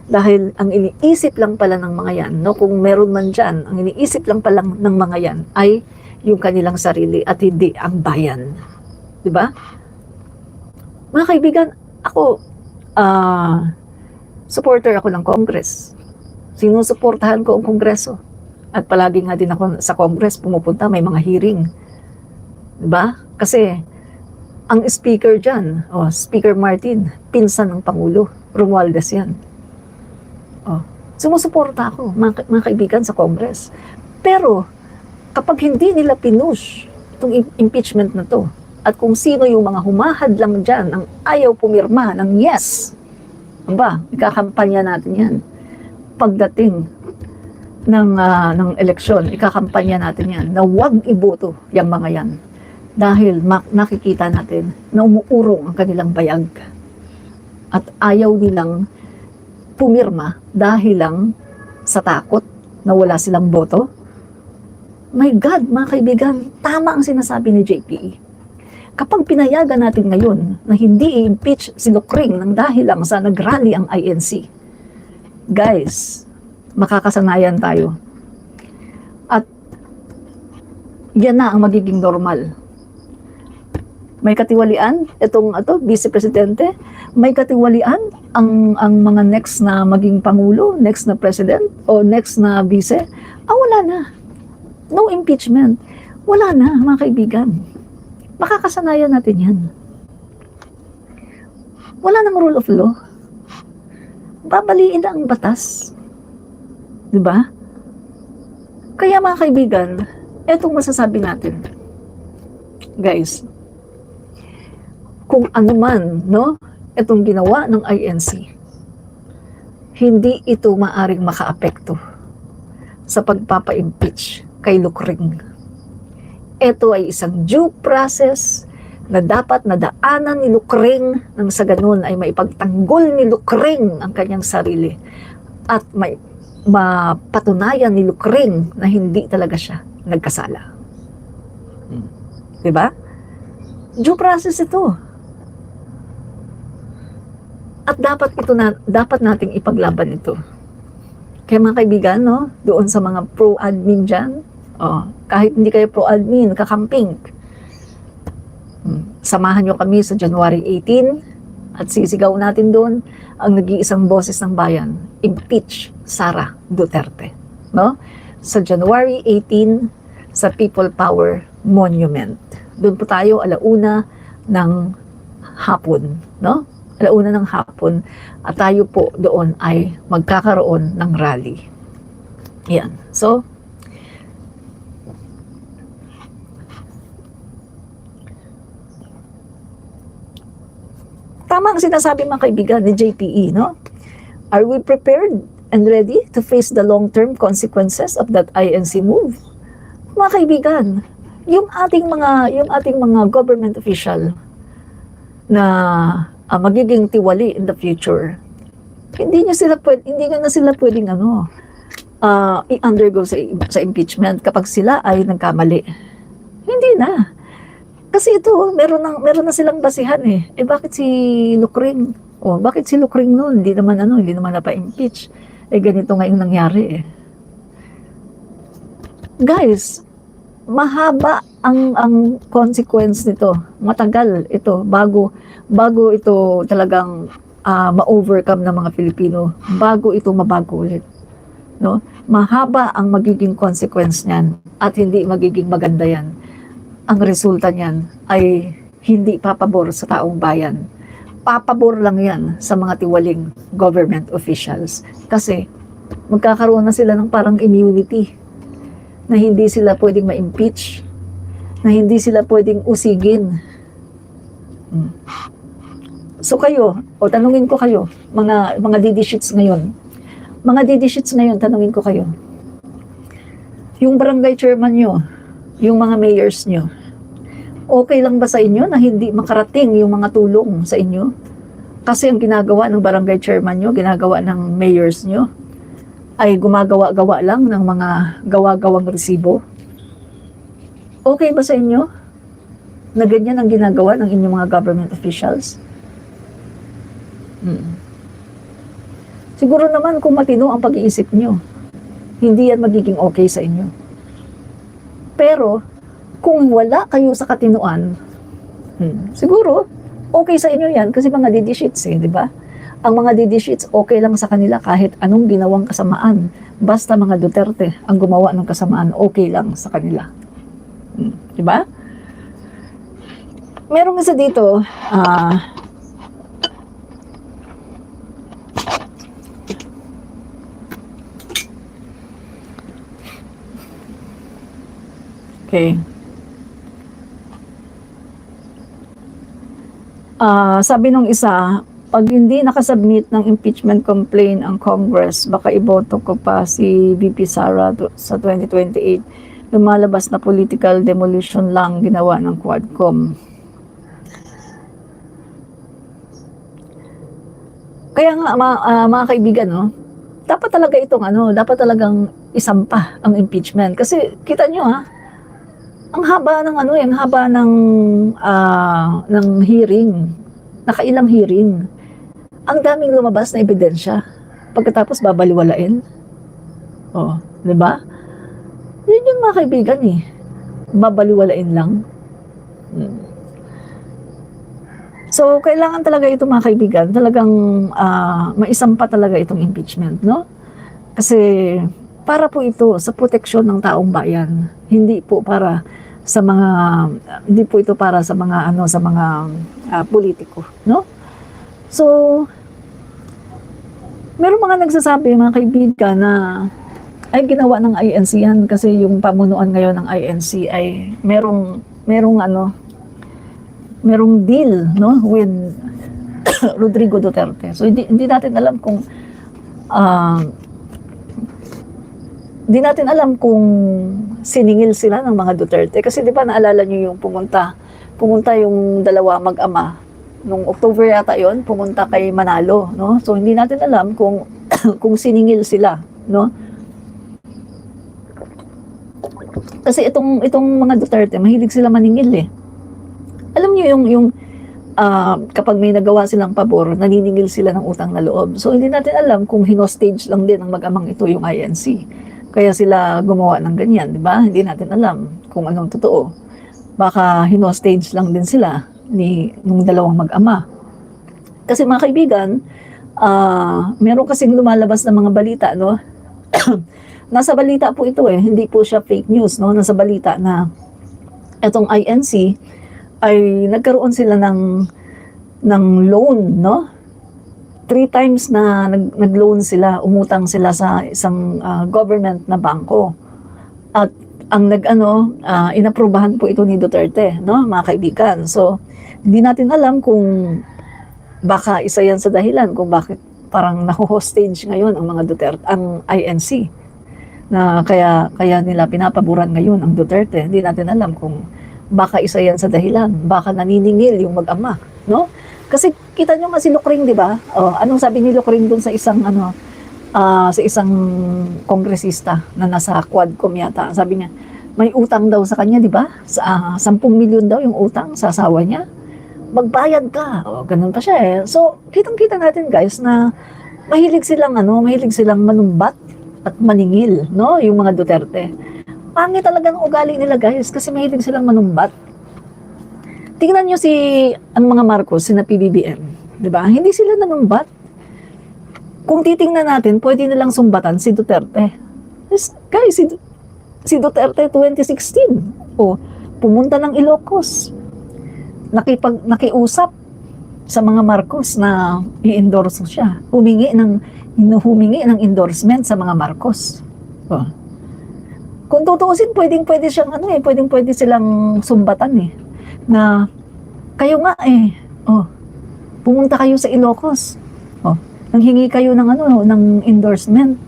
Dahil ang iniisip lang pala ng mga yan, no, kung meron man dyan, ang iniisip lang pala ng mga yan ay yung kanilang sarili at hindi ang bayan. Di ba? Mga kaibigan, ako, supporter ako ng Congress. Sinusuportahan ko ang Kongreso. At palagi nga din ako sa Congress, pumupunta, may mga hearing. Diba? Kasi, ang speaker dyan, Speaker Martin, pinsan ng Pangulo, Romualdez yan. Sumusuporta ako, mga kaibigan, sa Congress. Pero, kapag hindi nila pinush itong impeachment na to, at kung sino yung mga humahad lang dyan, ang ayaw pumirma ng yes, ba, ikakampanya natin yan. Pagdating ng eleksyon, ikakampanya natin yan, na huwag iboto yung mga yan. Dahil nakikita natin na umuurong ang kanilang bayag. At ayaw nilang pumirma dahil lang sa takot na wala silang boto. My God, mga kaibigan, tama ang sinasabi ni JPE. Kapag pinayagan natin ngayon na hindi i-impeach si Lucring nang dahil lang sa nagrally ang INC, guys, makakasanayan tayo. At yan na ang magiging normal. May katiwalian itong Vice Presidente, may katiwalian ang mga next na maging Pangulo, next na President, o next na Vice. Wala na. No impeachment. Wala na, mga kaibigan. Makakasanayan natin yan. Wala nang rule of law. Babaliin na ang batas. Diba? Kaya mga kaibigan, etong masasabi natin. Guys, kung ano man, no, itong ginawa ng INC, hindi ito maaring makaapekto sa pagpapa-impeach kay Lucring. Ito ay isang due process na dapat nadaanan ni Lucring nang sa ganun ay maipagtanggol ni Lucring ang kanyang sarili at may mapatunayan ni Lucring na hindi talaga siya nagkasala. Diba? Due process ito. At dapat nating ipaglaban ito. Kaya mga kaibigan, no, doon sa mga pro-admin dyan, kahit hindi kayo pro-admin, kakamping, samahan nyo kami sa January 18 at sisigaw natin doon ang nag-iisang boses ng bayan, impeach Sara Duterte. No? Sa January 18 sa People Power Monument. Doon po tayo alauna ng hapon. No? Alauna ng hapon at tayo po doon ay magkakaroon ng rally. Yan. So, tama ang sinasabi mga kaibigan ni JPE, no? Are we prepared and ready to face the long-term consequences of that INC move? Mga kaibigan, yung ating mga government official na magiging tiwali in the future, hindi nyo na sila pwedeng i-undergo sa impeachment kapag sila ay nagkamali. Hindi na. Kasi ito, meron na silang basihan eh. Bakit si Lucring? Bakit si Lucring noon? Hindi naman napa-impeach. Ganito nga yung nangyari eh. Guys, mahaba ang consequence nito. Matagal ito bago ito talagang ma-overcome ng mga Pilipino, bago ito mabago ulit. No? Mahaba ang magiging consequence niyan at hindi magiging maganda yan. Ang resulta niyan ay hindi papabor sa taong bayan. Papabor lang yan sa mga tiwaling government officials. Kasi magkakaroon na sila ng parang immunity na hindi sila pwedeng ma-impeach, na hindi sila pwedeng usigin. So kayo, tanungin ko kayo, mga DD-sheets ngayon. Mga DD-sheets ngayon, tanungin ko kayo. Yung barangay chairman nyo, yung mga mayors nyo, okay lang ba sa inyo na hindi makarating yung mga tulong sa inyo? Kasi ang ginagawa ng barangay chairman nyo, ginagawa ng mayors nyo, ay gumagawa-gawa lang ng mga gawa-gawang resibo. Okay ba sa inyo na ganyan ang ginagawa ng inyong mga government officials? Siguro naman kung matino ang pag-iisip nyo, hindi yan magiging okay sa inyo. Pero, kung wala kayo sa katinuan, siguro, okay sa inyo yan kasi mga DD sheets di ba? Ang mga DD sheets, okay lang sa kanila kahit anong ginawang kasamaan. Basta mga Duterte ang gumawa ng kasamaan, okay lang sa kanila. Di ba? Merong isa dito, okay. Sabi nung isa, pag hindi nakasubmit ng impeachment complaint ang Congress, baka iboto ko pa si VP Sara sa 2028. Lumalabas na political demolition lang ginawa ng Quadcom. Kaya nga, mga kaibigan, no, dapat talaga itong dapat talagang isampa ang impeachment. Kasi kita nyo ang haba ng ang haba ng hearing. Nakailang hearing. Ang daming lumabas na ebidensya. Pagkatapos babaliwalain. Oh, 'di ba? Yun yung mga kaibigan Babaliwalain lang. So, kailangan talaga ito mga kaibigan, talagang maisampa talaga itong impeachment, no? Kasi para po ito sa proteksyon ng taong bayan. Hindi po ito para sa mga politiko, no? So, meron mga nagsasabi mga kaibigan na ay ginawa ng INC yan kasi yung pamunuan ngayon ng INC ay merong deal, no, with Rodrigo Duterte. So hindi natin alam kung siningil sila ng mga Duterte kasi di ba naalala niyo yung pumunta yung dalawa mag-ama nung October yata yon, pumunta kay Manalo, no? So hindi natin alam kung kung siningil sila, no? Kasi itong mga Duterte mahilig sila maningil Alam niyo yung kapag may nagawa silang pabor, naniningil sila ng utang na loob. So hindi natin alam kung hinostage lang din ng mag-amang ito yung INC. Kaya sila gumawa ng ganyan, di ba? Hindi natin alam kung anong totoo. Baka hinostage lang din sila nung dalawang mag-ama. Kasi mga kaibigan, meron kasing lumalabas na mga balita, no? Nasa balita po ito hindi po siya fake news, no? Nasa balita na itong INC ay nagkaroon sila ng loan, no? 3 times na nag-loan sila, umutang sila sa isang government na bangko. At ang inaprubahan po ito ni Duterte, no, mga kaibigan. So, hindi natin alam kung baka isa yan sa dahilan kung bakit parang naho-hostage ngayon ang mga Duterte, ang INC. Na kaya nila pinapaboran ngayon ang Duterte. Hindi natin alam kung baka isa yan sa dahilan, baka naniningil yung mag-ama, no? Kasi kita nyo nga si Lucring, di ba? Anong sabi ni Lucring dun sa isang kongresista na nasa Quadcom yata? Sabi niya, may utang daw sa kanya, di ba? 10 milyon daw yung utang sa asawa niya. Magbayad ka. Ganun pa siya So, kitang-kita natin guys na mahilig silang manumbat at maningil, no? Yung mga Duterte. Pangit talagang ugali nila guys kasi mahilig silang manumbat. Tingnan nyo ang mga Marcos, sina PBBM, di ba? Hindi sila nanumbat. Kung titingnan natin, pwede nilang sumbatan si Duterte. Guys, si Duterte 2016, pumunta ng Ilocos. Nakiusap sa mga Marcos na i-endorse siya. Humingi ng endorsement sa mga Marcos. Kung tutuusin, pwede siyang pwede silang sumbatan na kayo nga pumunta kayo sa Ilocos. Nanghingi kayo ng endorsement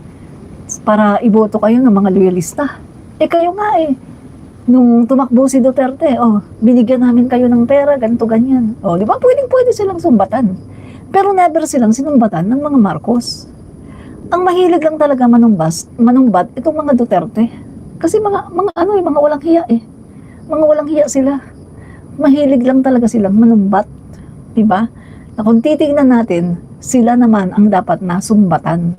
para iboto kayo ng mga loyalista. Kayo nga nung tumakbo si Duterte, binigyan namin kayo ng pera, ganito ganyan. Di ba? Pwede silang sumbatan. Pero never silang sinumbatan ng mga Marcos. Ang mahilig lang talaga manumbat itong mga Duterte. Kasi mga walang hiya Mga walang hiya sila. Mahilig lang talaga silang manumbat. Diba? Na kung titignan natin, sila naman ang dapat na sumbatan.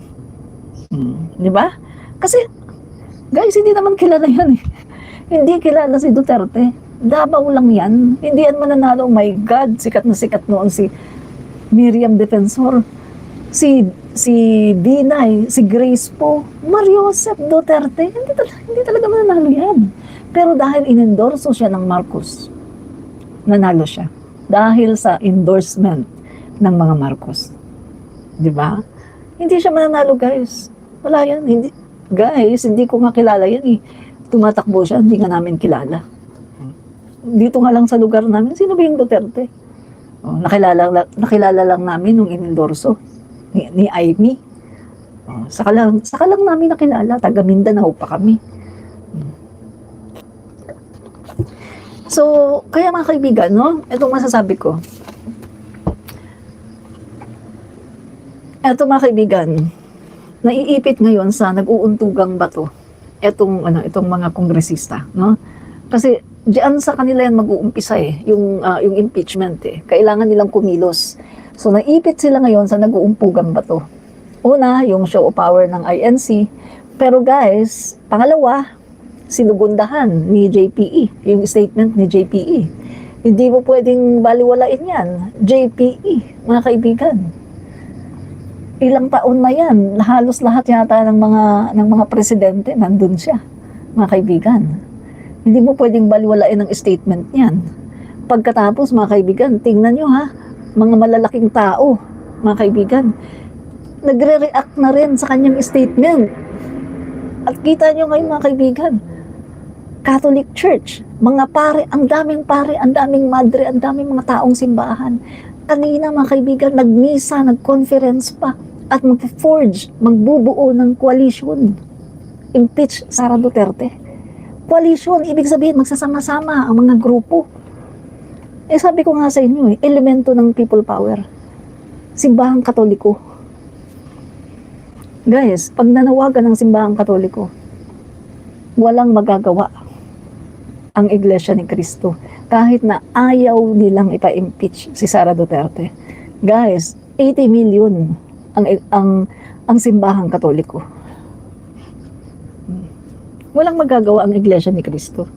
Diba? Kasi, guys, hindi naman kilala yan Hindi kilala si Duterte. Davao lang yan. Hindi yan mananalo. Oh my God, sikat na sikat noon si Miriam Defensor. Si Binay, si Grace po, Mariosep Duterte. Hindi talaga mananalo yan. Pero dahil inendorso siya ng Marcos, nanalo siya. Dahil sa endorsement ng mga Marcos. Di ba? Hindi siya mananalo, guys. Wala yan. Hindi, guys, hindi ko nga kilala yan eh. Tumatakbo siya, hindi nga namin kilala. Dito nga lang sa lugar namin, sino ba yung Duterte? Oh, nakilala lang namin nung inendorso ni Amy. Oh, saka lang namin nakilala, taga Mindanao pa kami. So, kaya mga kaibigan, no? Itong masasabi ko. Ito mga kaibigan, naiipit ngayon sa nag-uuntugang bato itong mga kongresista, no? Kasi diyan sa kanila yan mag-uumpisa yung impeachment Kailangan nilang kumilos. So naipit sila ngayon sa nag-uumpugang bato. Una, yung show of power ng INC. Pero guys, pangalawa, sinugundahan ni JPE, yung statement ni JPE. Hindi mo pwedeng baliwalain yan. JPE, mga kaibigan. Ilang taon na yan, halos lahat yata ng mga presidente nandun siya, mga kaibigan. Hindi mo pwedeng baliwalain ang statement niyan. Pagkatapos, mga kaibigan, tingnan nyo ha, mga malalaking tao, mga kaibigan, nagre-react na rin sa kanyang statement. At kita nyo ngayon, mga kaibigan, Catholic Church, mga pare, ang daming madre, ang daming mga taong simbahan. Kanina, mga kaibigan, nagmisa, nag-conference pa, at mag-forge, magbubuo ng coalition. Impeach Sara Duterte. Coalition, ibig sabihin, magsasama-sama ang mga grupo. Sabi ko nga sa inyo, elemento ng people power. Simbahang Katoliko. Guys, pag nanawagan ng Simbahang Katoliko, walang magagawa ang Iglesia ni Cristo. Kahit na ayaw nilang ipa-impeach si Sara Duterte. Guys, 80 million ang Simbahang Katoliko. Walang magagawa ang Iglesia ni Cristo.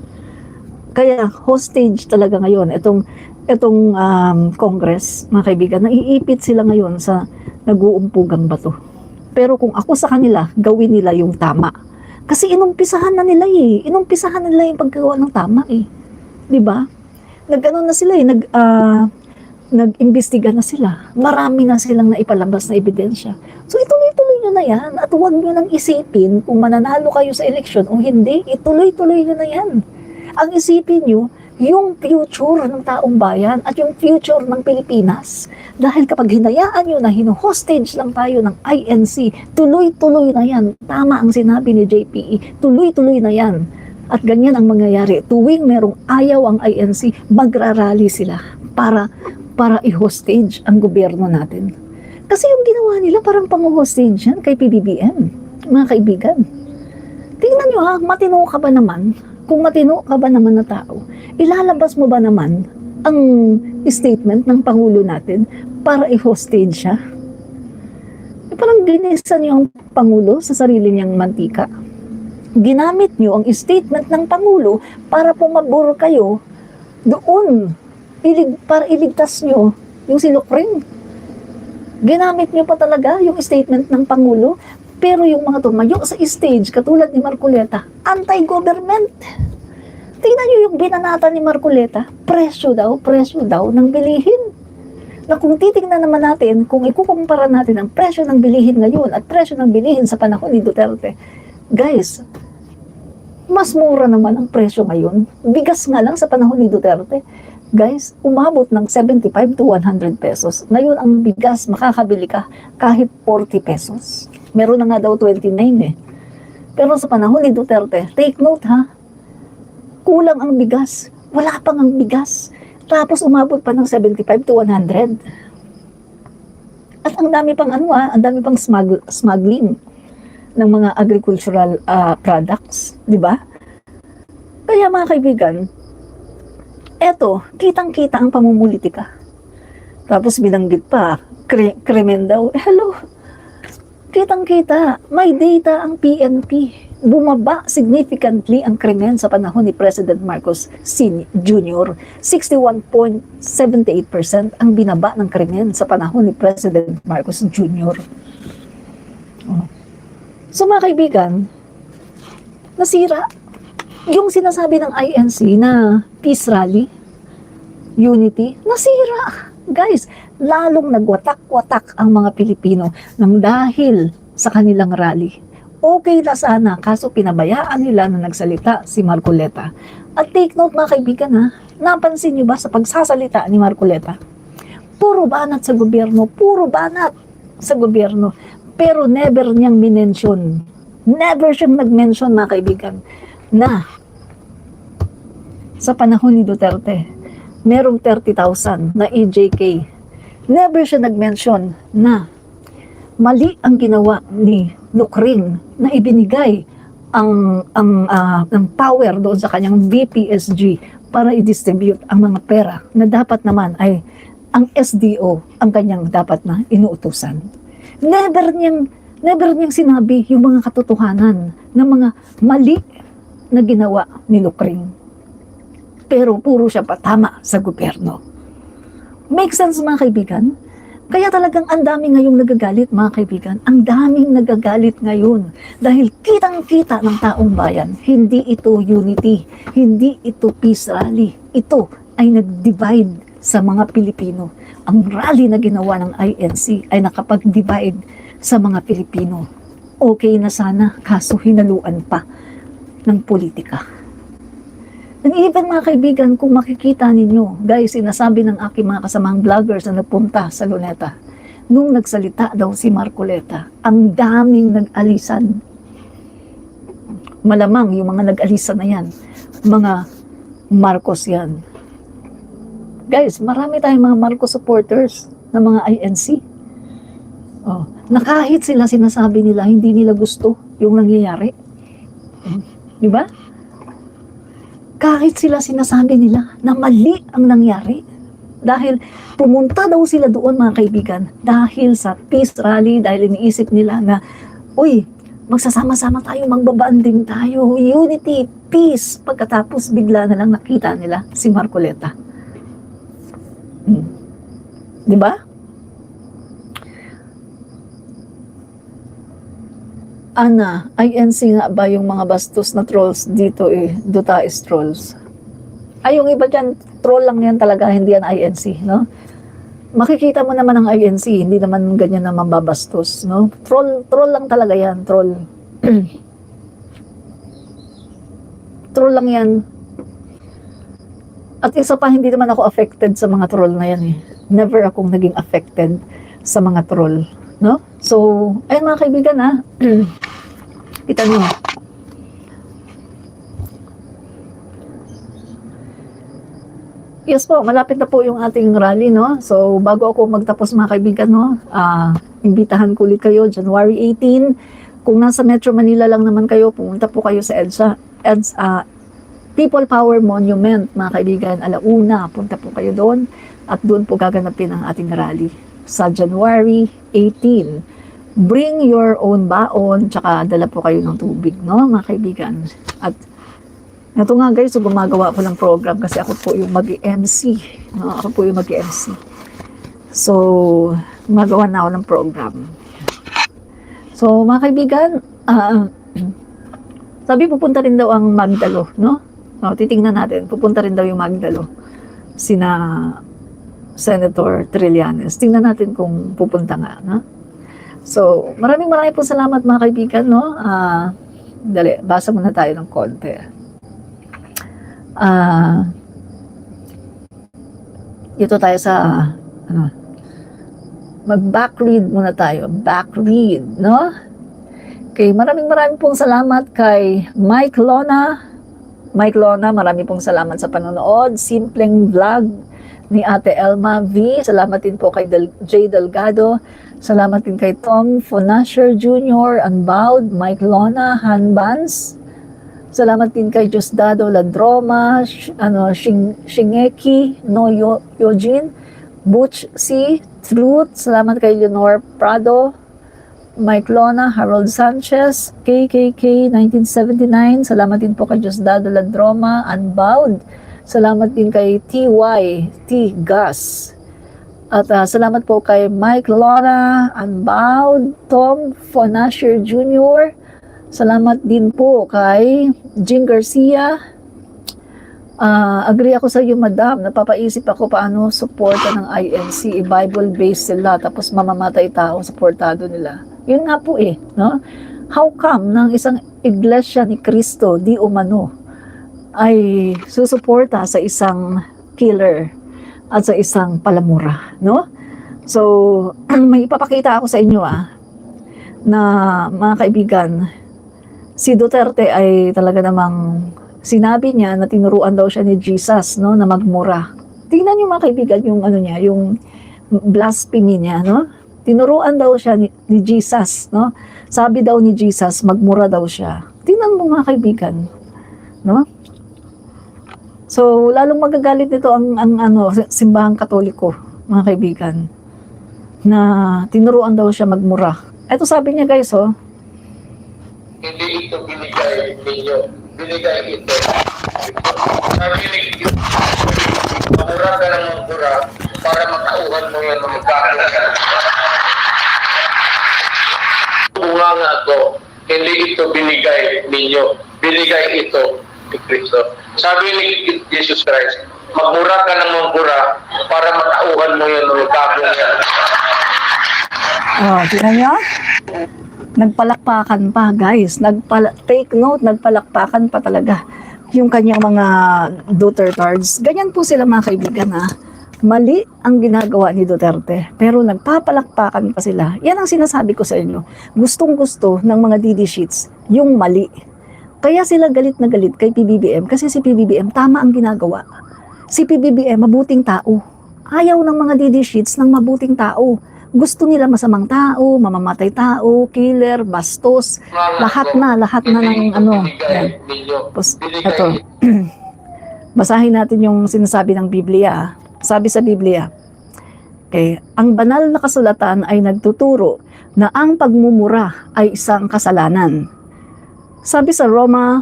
Kaya hostage talaga ngayon itong Congress, mga kaibigan, naiipit sila ngayon sa nag-uumpugang bato. Pero kung ako sa kanila, gawin nila yung tama. Kasi inumpisahan na nila Inumpisahan na nila yung paggawa ng tama 'Di ba? Nag-ano na sila nag-imbestiga na sila. Marami na silang naipalabas na ebidensya. So ituloy-tuloy nyo na yan at huwag nyo nang isipin kung mananalo kayo sa eleksyon o hindi, ituloy-tuloy nyo na yan. Ang isipin nyo, yung future ng taong bayan at yung future ng Pilipinas. Dahil kapag hinayaan nyo na hino-hostage lang tayo ng INC, tuloy-tuloy na yan. Tama ang sinabi ni JPE, tuloy-tuloy na yan. At ganyan ang mangyayari. Tuwing merong ayaw ang INC, magrarally sila para i-hostage ang gobyerno natin. Kasi yung ginawa nila parang pang-hostage yan kay PBBM, mga kaibigan. Tingnan nyo ha, matino ka ba naman? Kung matino ka ba naman na tao, ilalabas mo ba naman ang statement ng Pangulo natin para i-hostage siya? Parang ginisa niyo ang Pangulo sa sarili niyang mantika. Ginamit niyo ang statement ng Pangulo para pumabor kayo doon para iligtas nyo yung sinukring. Ginamit nyo pa talaga yung statement ng Pangulo, pero yung mga tumayo sa stage, katulad ni Marcoleta, anti-government. Tingnan nyo yung binanata ni Marcoleta, presyo daw ng bilihin. Na kung titingnan naman natin, kung ikukumpara natin ang presyo ng bilihin ngayon at presyo ng bilihin sa panahon ni Duterte, guys, mas mura naman ang presyo ngayon. Bigas nga lang sa panahon ni Duterte. Guys, umabot ng 75 to 100 pesos. Ngayon, ang bigas, makakabili ka kahit 40 pesos. Meron na nga daw 29 Pero sa panahon ni Duterte, take note ha, kulang ang bigas. Wala pang ang bigas. Tapos umabot pa ng 75 to 100. At ang dami pang ang dami pang smuggling ng mga agricultural products. Di ba? Kaya mga kaibigan, eto, kitang-kita ang pamumulitika. Tapos binanggit pa, krimen daw. Hello, kitang-kita, may data ang PNP. bumaba significantly ang krimen sa panahon ni President Marcos Jr. 61.78% ang binaba ng krimen sa panahon ni President Marcos Jr. Oh. So mga kaibigan, nasira yung sinasabi ng INC na peace rally, unity, nasira. Guys, lalong nagwatak-watak ang mga Pilipino nang dahil sa kanilang rally. Okay na sana, kaso pinabayaan nila na nagsalita si Marcoleta. At take note mga kaibigan ha, napansin niyo ba sa pagsasalita ni Marcoleta? Puro banat sa gobyerno, puro banat sa gobyerno. Pero never niyang minention, never siyang nag-mention mga kaibigan, na sa panahon ni Duterte, merong 30,000 na EJK. Never siya nag-mention na mali ang ginawa ni Lucrin na ibinigay ang power doon sa kanyang VPSG para i-distribute ang mga pera na dapat naman ay ang SDO ang kanyang dapat na inuutusan. Never niyang sinabi yung mga katotohanan ng mga mali na ginawa ni Lucrin. Pero puro siya patama sa gobyerno. Make sense mga kaibigan? Kaya talagang ang dami ngayong nagagalit mga kaibigan. Ang daming nagagalit ngayon. Dahil kitang-kita ng taong bayan, hindi ito unity, hindi ito peace rally. Ito ay nag-divide sa mga Pilipino. Ang rally na ginawa ng INC ay nakapag-divide sa mga Pilipino. Okay na sana, kaso hinaluan pa ng politika. And even mga kaibigan, kung makikita ninyo, guys, sinasabi ng aking mga kasamang vloggers na nagpunta sa Luneta, nung nagsalita daw si Marcoleta, ang daming nag-alisan. Malamang yung mga nag-alisan na yan, mga Marcos yan. Guys, marami tayong mga Marcos supporters na mga INC. Oh, na kahit sila sinasabi nila, hindi nila gusto yung nangyayari. Di ba? Kahit sila sinasabi nila na mali ang nangyari. Dahil pumunta daw sila doon mga kaibigan dahil sa peace rally, dahil iniisip nila na, uy, magsasama-sama tayo, magbabanding tayo, unity, peace. Pagkatapos bigla na lang nakita nila si Marcoleta. Di ba? Ana, INC nga ba yung mga bastos na trolls dito Dutais trolls? Ay, yung iba dyan, troll lang yan talaga, hindi yan INC, no? Makikita mo naman ang INC, hindi naman ganyan na mambabastos, no? Troll lang talaga yan, troll. Troll lang yan. At isa pa, hindi naman ako affected sa mga troll na yan, eh. Never akong naging affected sa mga troll, no? So, ayun mga kaibigan, ha? Kita niyo. Yes po, malapit na po yung ating rally, no? So, bago ako magtapos mga kaibigan, no? Imbitahan ko ulit kayo, January 18. Kung nasa Metro Manila lang naman kayo, pumunta po kayo sa People Power Monument, mga kaibigan, alauna, punta po kayo doon. At doon po gaganapin ang ating rally sa January 18. Bring your own baon, tsaka dala po kayo ng tubig, no, mga kaibigan. At ito nga guys, so gumagawa po ng program kasi ako po yung mag-MC. No? Ako po yung mag-MC. So, gumagawa na ako ng program. So, mga kaibigan, sabi pupunta rin daw ang Magdalo, no? So, titingnan natin, pupunta rin daw yung Magdalo. Sina Senator Trillanes. Tingnan natin kung pupunta nga, no? So, maraming po salamat mga kaibigan, no? Dali, basa muna tayo ng konti. Dito tayo sa, mag-backread muna tayo. Backread, no? Okay, maraming pong salamat kay Mike Lona. Mike Lona, maraming pong salamat sa panonood. Simpleng vlog ni Ate Elma V. Salamat din po kay J. Delgado. Salamat din kay Tom Fonasher Jr., Unbowed, Mike Lona, Han Bans. Salamat din kay Diosdado Ladroma, Shingeki no Yojin, Butch C. Truth. Salamat kay Leonor Prado, Mike Lona, Harold Sanchez, KKK 1979. Salamat din po kay Diosdado Ladroma, Unbound. Salamat din kay TY, T. Gus. At salamat po kay Mike Lona, Unbound, Tom Fonasher Jr. Salamat din po kay Jing Garcia. Agree ako sa iyo, madam. Napapaisip ako paano suporta ng INC. Bible-based sila, tapos mamamatay tao, suportado nila. Yun nga po no? How come ng isang iglesia ni Cristo, di umano, ay susuporta sa isang killer at sa isang palamura, no? So, may ipapakita ako sa inyo, na mga kaibigan, si Duterte ay talaga namang sinabi niya na tinuruan daw siya ni Jesus, no, na magmura. Tingnan niyo mga kaibigan yung niya, yung blasphemy niya, no? Tinuruan daw siya ni Jesus, no? Sabi daw ni Jesus, magmura daw siya. Tingnan mo mga kaibigan, no? So, lalong magagalit nito ang simbahang Katoliko, mga kaibigan, na tinuruan daw siya magmura. Ito sabi niya, guys, hindi ito binigay ninyo. Binigay ito. Sabi ni mamura ka ng mamura para makauhan mo yan ng magkakaroon. Bunga nga to, hindi ito binigay ninyo. Binigay ito ni Kristo. Sabi ni Jesus Christ, magmura ka ng mamura para makauhan mo yan ng magkakaroon. Tingnan niyo? Nagpalakpakan pa, guys. Take note, nagpalakpakan pa talaga yung kanyang mga Dutertards. Ganyan po sila mga kaibigan, Mali ang ginagawa ni Duterte, pero nagpapalakpakan pa sila. Yan ang sinasabi ko sa inyo. Gustong-gusto ng mga DD sheets yung mali. Kaya sila galit na galit kay PBBM kasi si PBBM tama ang ginagawa. Si PBBM mabuting tao. Ayaw ng mga DD sheets ng mabuting tao. Gusto nila masamang tao, mamamatay tao, killer, bastos, lahat na ng Yan. Tapos, ito. Basahin natin yung sinasabi ng Biblia. Sabi sa Biblia, okay, ang banal na kasulatan ay nagtuturo na ang pagmumura ay isang kasalanan. Sabi sa Roma,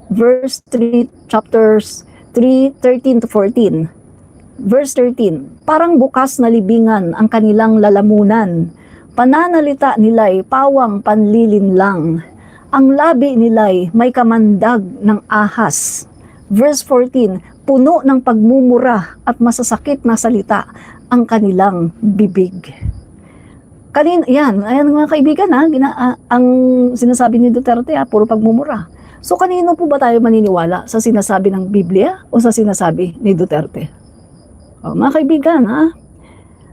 verse 3, chapters 3, 13 to 14, Verse 13, parang bukas na libingan ang kanilang lalamunan. Pananalita nila'y pawang panlilinlang. Ang labi nila'y may kamandag ng ahas. Verse 14, puno ng pagmumura at masasakit na salita ang kanilang bibig. Ayan mga kaibigan, ang sinasabi ni Duterte, puro pagmumura. So kanino po ba tayo maniniwala? Sa sinasabi ng Biblia o sa sinasabi ni Duterte? Mga kaibigan,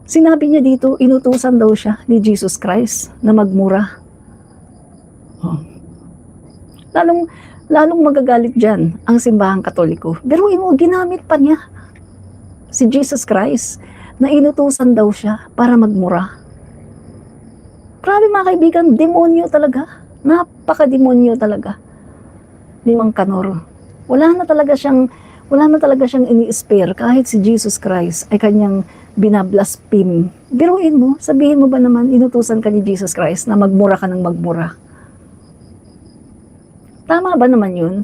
sinabi niya dito, inutusan daw siya ni Jesus Christ na magmura. Lalong magagalit dyan ang simbahang Katoliko. Pero ginamit pa niya si Jesus Christ na inutusan daw siya para magmura. Grabe mga kaibigan, demonyo talaga. Napaka-demonyo talaga ni Mang Kanor. Wala na talaga siyang ini-spare kahit si Jesus Christ ay kanyang binablaspheme. Biruin mo, sabihin mo ba naman inutusan ka ni Jesus Christ na magmura ka ng magmura? Tama ba naman yun?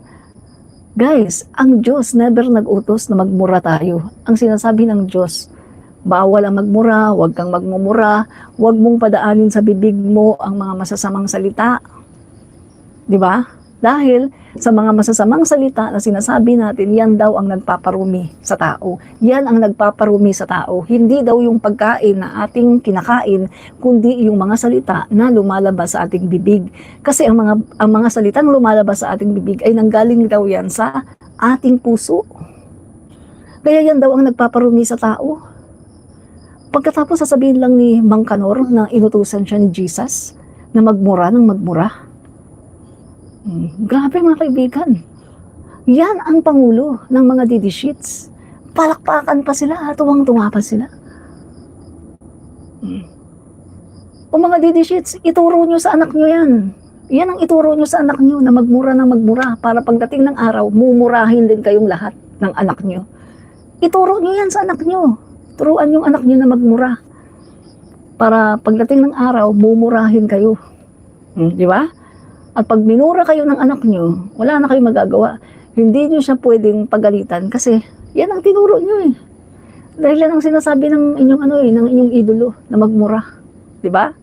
Guys, ang Diyos never nag-utos na magmura tayo. Ang sinasabi ng Diyos, bawal ang magmura, huwag kang magmumura, huwag mong padaanin sa bibig mo ang mga masasamang salita. Di ba? Dahil sa mga masasamang salita na sinasabi natin, yan daw ang nagpaparumi sa tao. Yan ang nagpaparumi sa tao. Hindi daw yung pagkain na ating kinakain, kundi yung mga salita na lumalabas sa ating bibig. Kasi ang mga salitang lumalabas sa ating bibig ay nanggaling daw yan sa ating puso. Kaya yan daw ang nagpaparumi sa tao. Pagkatapos sasabihin lang ni Mang Kanor na inutusan siya ni Jesus na magmura ng magmura. Grabe mga kaibigan. Yan ang pangulo ng mga DD sheets. Palakpakan pa sila, tuwang-tuwa pa sila. O mga DD sheets, ituro nyo sa anak nyo yan. Yan ang ituro nyo sa anak nyo na magmura ng magmura para pagdating ng araw, mumurahin din kayong lahat ng anak nyo. Ituro nyo yan sa anak nyo. Turuan yung anak nyo na magmura. para pagdating ng araw, mumurahin kayo. Di ba? At pag minura kayo ng anak nyo, wala na kayong magagawa. Hindi nyo siya pwedeng pagalitan kasi yan ang tinuro nyo eh. Dahil yan ang sinasabi ng inyong ng inyong idolo na magmura. Di ba?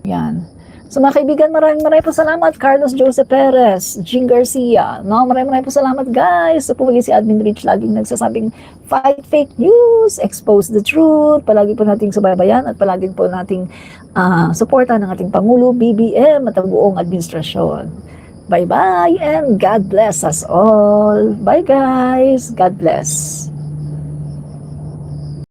Yan. So mga kaibigan, maraming po salamat. Carlos Joseph Perez, Jean Garcia. No, maraming po salamat guys. So pumuli si Admin Rich laging nagsasabing fight fake news, expose the truth. Palagi po nating subaybayan at palagi po nating suporta ng ating Pangulo, BBM at ang buong administrasyon. Bye-bye and God bless us all. Bye guys. God bless.